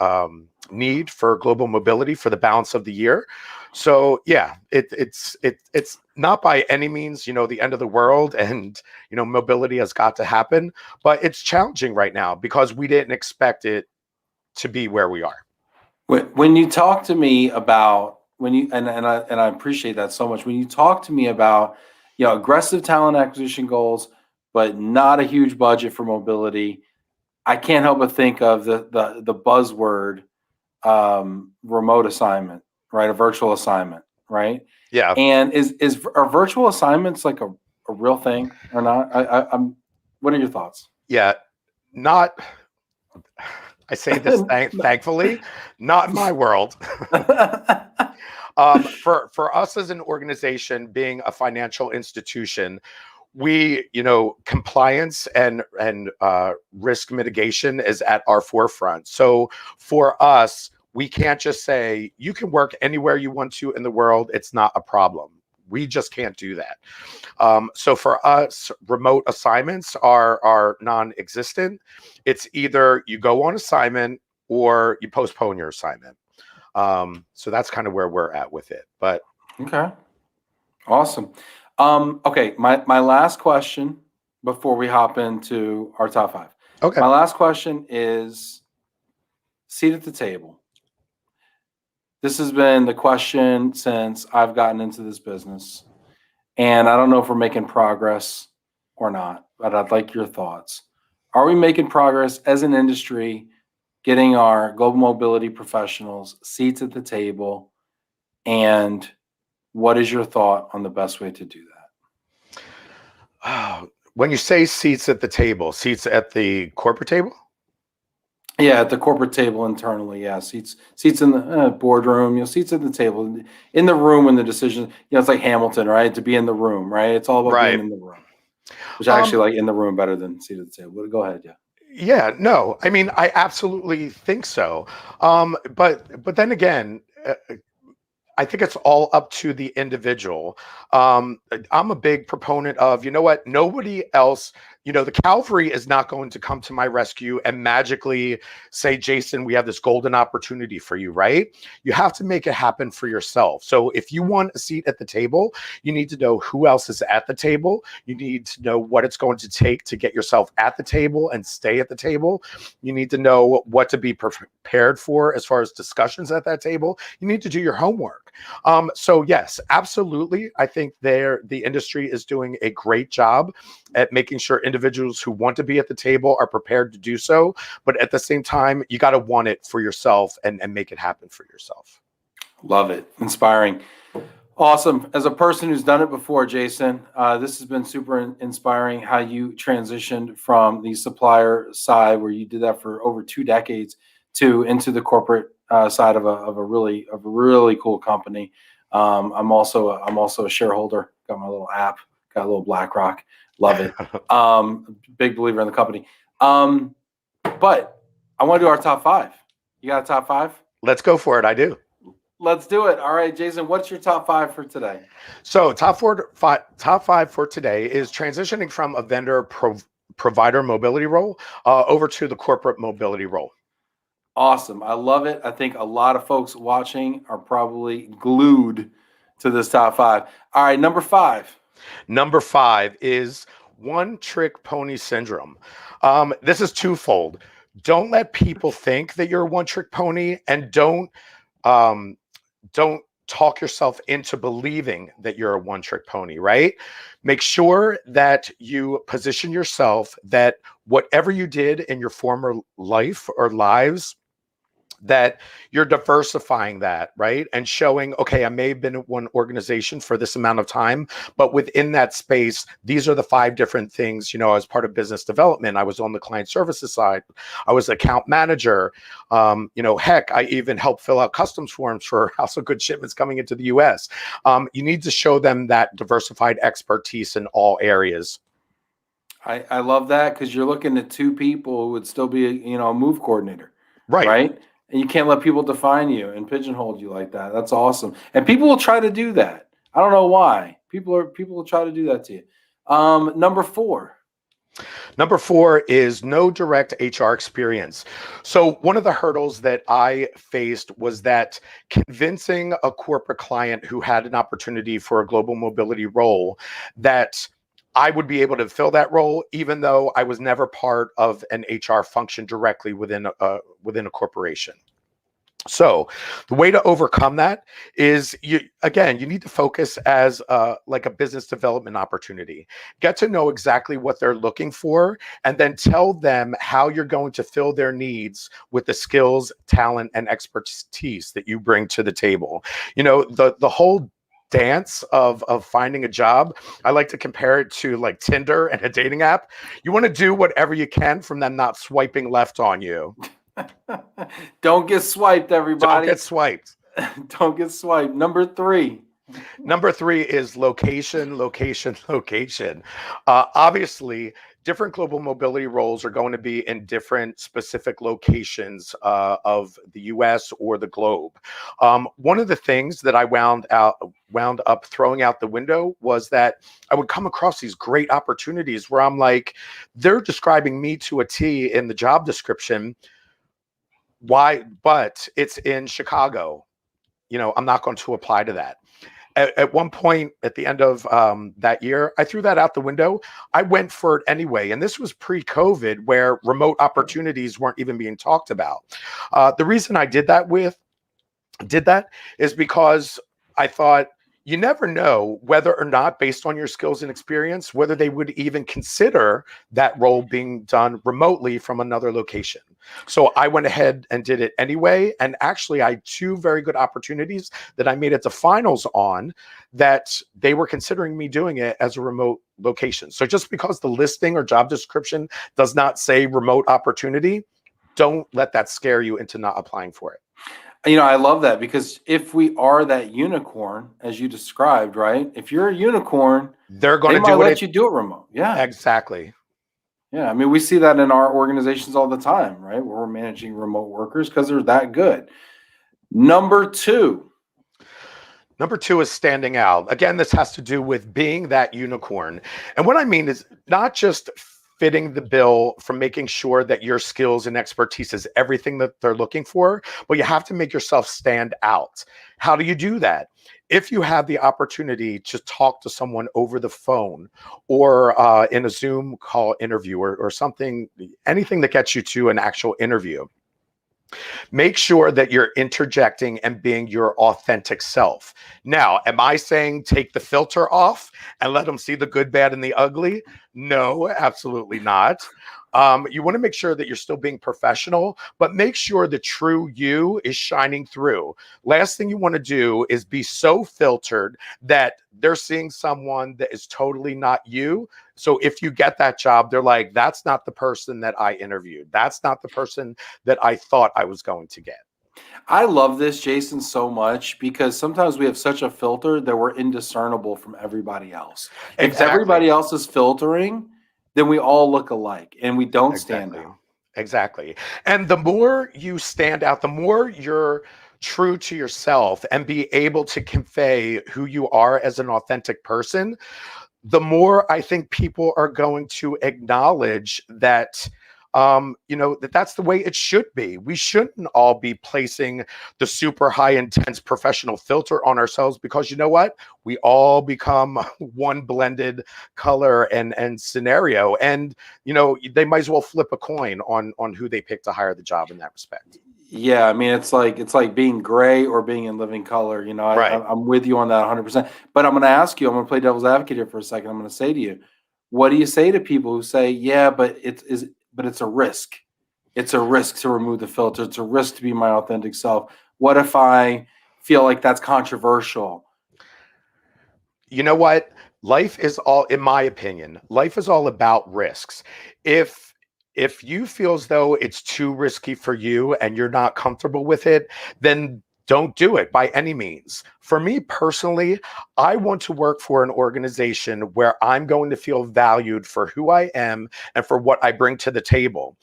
need for global mobility for the balance of the year. So yeah, it's not by any means, the end of the world, and mobility has got to happen, but it's challenging right now because we didn't expect it to be where we are. When you talk to me about and I appreciate that so much. When you talk to me about aggressive talent acquisition goals, but not a huge budget for mobility, I can't help but think of the buzzword remote assignment, right? A virtual assignment, right? Yeah. And are virtual assignments like a real thing or not? I'm. What are your thoughts? Yeah, not. I say this thankfully, not in my world. For us as an organization, being a financial institution, we, compliance and risk mitigation is at our forefront. So for us, we can't just say you can work anywhere you want to in the world. It's not a problem. We just can't do that. So for us, remote assignments are non-existent. It's either you go on assignment or you postpone your assignment. So that's kind of where we're at with it. But okay, awesome. Okay, my last question before we hop into our top 5. okay, My last question is seat at the table. This has been the question since I've gotten into this business. And I don't know if we're making progress or not, but I'd like your thoughts. Are we making progress as an industry, getting our global mobility professionals seats at the table? And what is your thought on the best way to do that? When you say seats at the table, seats at the corporate table? Yeah, at the corporate table internally. Yeah, seats in the boardroom. Seats at the table, in the room when the decision. It's like Hamilton, right? To be in the room, right? It's all about Right. being in the room. Which I actually like in the room better than seat at the table. But go ahead, yeah. Yeah, no, I mean, I absolutely think so. But then again, I think it's all up to the individual. I'm a big proponent of, you know what, nobody else, the cavalry is not going to come to my rescue and magically say, Jason, we have this golden opportunity for you, right? You have to make it happen for yourself. So if you want a seat at the table, you need to know who else is at the table. You need to know what it's going to take to get yourself at the table and stay at the table. You need to know what to be prepared for as far as discussions at that table. You need to do your homework. So yes, absolutely. I think the industry is doing a great job at making sure individuals who want to be at the table are prepared to do so. But at the same time, you got to want it for yourself and make it happen for yourself. Love it. Inspiring. Awesome. As a person who's done it before, Jason, this has been super inspiring how you transitioned from the supplier side, where you did that for over 2 decades, into the corporate side of a really cool company. I'm also a shareholder. Got my little app. Got a little BlackRock. Love it. Big believer in the company. But I want to do our top 5. You got a top 5? Let's go for it. I do. Let's do it. All right, Jason, what's your top 5 for today? So top five for today is transitioning from a vendor provider mobility role over to the corporate mobility role. Awesome. I love it. I think a lot of folks watching are probably glued to this top 5. All right, number 5. Number 5 is one trick pony syndrome. This is twofold. Don't let people think that you're a one trick pony, and don't talk yourself into believing that you're a one trick pony, right? Make sure that you position yourself that whatever you did in your former life or lives, that you're diversifying that, right? And showing, okay, I may have been at one organization for this amount of time, but within that space, these are the 5 different things. As part of business development, I was on the client services side. I was account manager. Heck, I even helped fill out customs forms for House of Good shipments coming into the US. You need to show them that diversified expertise in all areas. I love that, because you're looking at 2 people who would still be a move coordinator. Right? And you can't let people define you and pigeonhole you like that. That's awesome. And people will try to do that. I don't know why. People will try to do that to you. Number 4. Number 4 is no direct HR experience. So one of the hurdles that I faced was that convincing a corporate client who had an opportunity for a global mobility role that I would be able to fill that role, even though I was never part of an HR function directly within a corporation. So the way to overcome that is, you need to focus as like a business development opportunity. Get to know exactly what they're looking for, and then tell them how you're going to fill their needs with the skills, talent, and expertise that you bring to the table. The whole dance of finding a job, I like to compare it to like Tinder and a dating app. You want to do whatever you can from them not swiping left on you. Don't get swiped, everybody. Don't get swiped. Don't get swiped. Number 3. Number 3 is location. Obviously, different global mobility roles are going to be in different specific locations of the US or the globe. One of the things that I wound up throwing out the window was that I would come across these great opportunities where I'm like, they're describing me to a T in the job description. Why? But it's in Chicago. I'm not going to apply to that. At one point at the end of that year, I threw that out the window. I went for it anyway. And this was pre-COVID, where remote opportunities weren't even being talked about. The reason I did that is because I thought, you never know whether or not, based on your skills and experience, whether they would even consider that role being done remotely from another location. So I went ahead and did it anyway. And actually, I had 2 very good opportunities that I made it to finals on, that they were considering me doing it as a remote location. So just because the listing or job description does not say remote opportunity, don't let that scare you into not applying for it. I love that, because if we are that unicorn, as you described, right? If you're a unicorn, they're going to might let you do it remote. Yeah, exactly. Yeah, I mean, we see that in our organizations all the time, right? Where we're managing remote workers because they're that good. Number two is standing out. Again, this has to do with being that unicorn. And what I mean is not just fitting the bill from making sure that your skills and expertise is everything that they're looking for, but you have to make yourself stand out. How do you do that? If you have the opportunity to talk to someone over the phone or in a Zoom call interview or something, anything that gets you to an actual interview, make sure that you're interjecting and being your authentic self. Now, am I saying take the filter off and let them see the good, bad, and the ugly? No, absolutely not. You want to make sure that you're still being professional, but make sure the true you is shining through. Last thing you want to do is be so filtered that they're seeing someone that is totally not you. So if you get that job, they're like, that's not the person that I interviewed. That's not the person that I thought I was going to get. I love this, Jason, so much, because sometimes we have such a filter that we're indiscernible from everybody else. If everybody else is filtering, then we all look alike and we don't stand out. Exactly. And the more you stand out, the more you're true to yourself and be able to convey who you are as an authentic person, the more I think people are going to acknowledge that that's the way it should be. We shouldn't all be placing the super high intense professional filter on ourselves, because you know what? We all become one blended color and scenario. And, they might as well flip a coin on who they pick to hire the job in that respect. Yeah, I mean, it's like being gray or being in living color. Right. I'm with you on that 100%. But I'm going to ask you, I'm going to play devil's advocate here for a second. I'm going to say to you, what do you say to people who say, yeah, but it's a risk. It's a risk to remove the filter. It's a risk to be my authentic self. What if I feel like that's controversial? You know what? Life is all, in my opinion, life is all about risks. If you feel as though it's too risky for you and you're not comfortable with it, then don't do it by any means. For me personally, I want to work for an organization where I'm going to feel valued for who I am and for what I bring to the table.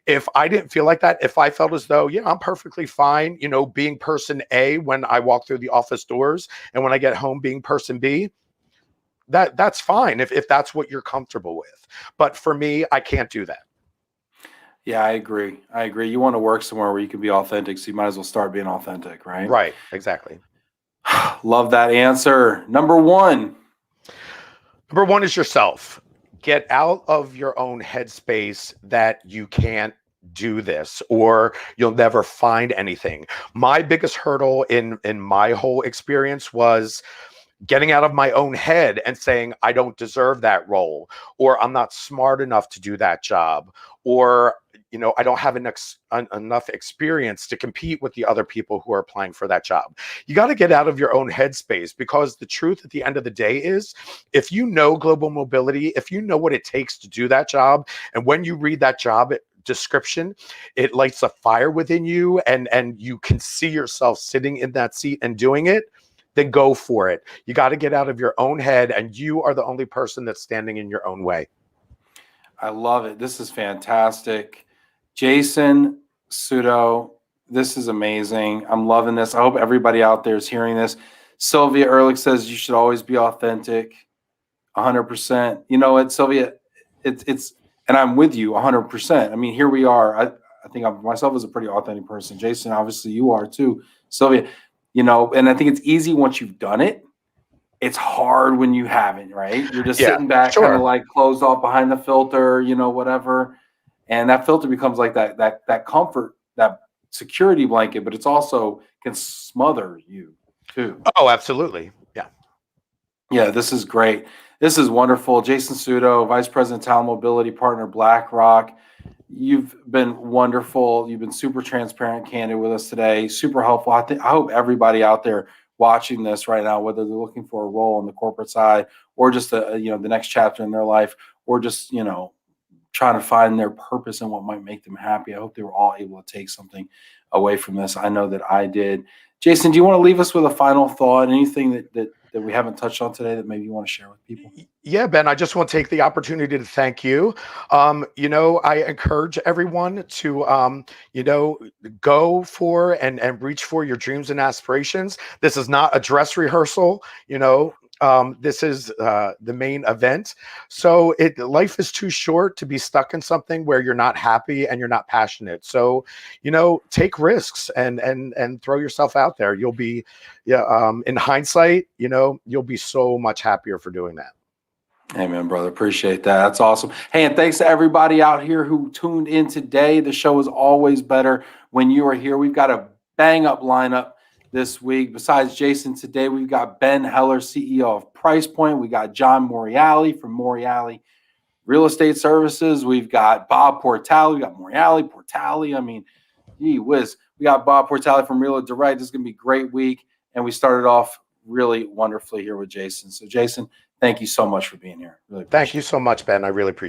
If I didn't feel like that, if I felt as though, I'm perfectly fine, being person A when I walk through the office doors, and when I get home being person B, that's fine if that's what you're comfortable with. But for me, I can't do that. Yeah, I agree. You want to work somewhere where you can be authentic, so you might as well start being authentic, right? Right, exactly. Love that answer. Number one is yourself. Get out of your own headspace that you can't do this or you'll never find anything. My biggest hurdle in my whole experience was getting out of my own head and saying, I don't deserve that role, or I'm not smart enough to do that job, or, I don't have enough experience to compete with the other people who are applying for that job. You got to get out of your own headspace, because the truth at the end of the day is, if you know global mobility, if you know what it takes to do that job, and when you read that job description, it lights a fire within you and you can see yourself sitting in that seat and doing it, then go for it. You got to get out of your own head, and you are the only person that's standing in your own way. I love it. This is fantastic. Jason Suto, this is amazing. I'm loving this. I hope everybody out there is hearing this. Sylvia Ehrlich says you should always be authentic. 100%. You know what, Sylvia? It's and I'm with you 100%. I mean, here we are. I think I'm myself as a pretty authentic person. Jason, obviously you are too. Sylvia, you know, and I think it's easy once you've done it. It's hard when you haven't, right? You're just Yeah, sitting back, kind of sure. like closed off behind the filter, you know, whatever. And that filter becomes like that comfort, that security blanket, but it's also can smother you too. Oh, absolutely. Yeah. Yeah, this is great. This is wonderful. Jason Suto, Vice President Talent Mobility Partner, BlackRock. You've been wonderful. You've been super transparent, candid with us today. Super helpful. I hope everybody out there watching this right now, whether they're looking for a role on the corporate side or just the next chapter in their life, or just trying to find their purpose and what might make them happy. I hope they were all able to take something away from this. I know that I did. Jason, do you want to leave us with a final thought? Anything that we haven't touched on today that maybe you want to share with people? Yeah, Ben, I just want to take the opportunity to thank you. I encourage everyone to, go for and reach for your dreams and aspirations. This is not a dress rehearsal, this is the main event. So life is too short to be stuck in something where you're not happy and you're not passionate. So, take risks and throw yourself out there. You'll be, in hindsight, you'll be so much happier for doing that. Amen, brother. Appreciate that. That's awesome. Hey, and thanks to everybody out here who tuned in today. The show is always better when you are here. We've got a bang up lineup this week. Besides Jason, today we've got Ben Heller, CEO of Price Point. We got John Moriali from Moriali Real Estate Services. We've got Bob Portali. We got Moriali, Portali. I mean, gee whiz. We got Bob Portali from Real Direct. This is going to be a great week. And we started off really wonderfully here with Jason. So, Jason, thank you so much for being here. Really Thank you so much, Ben. I really appreciate it.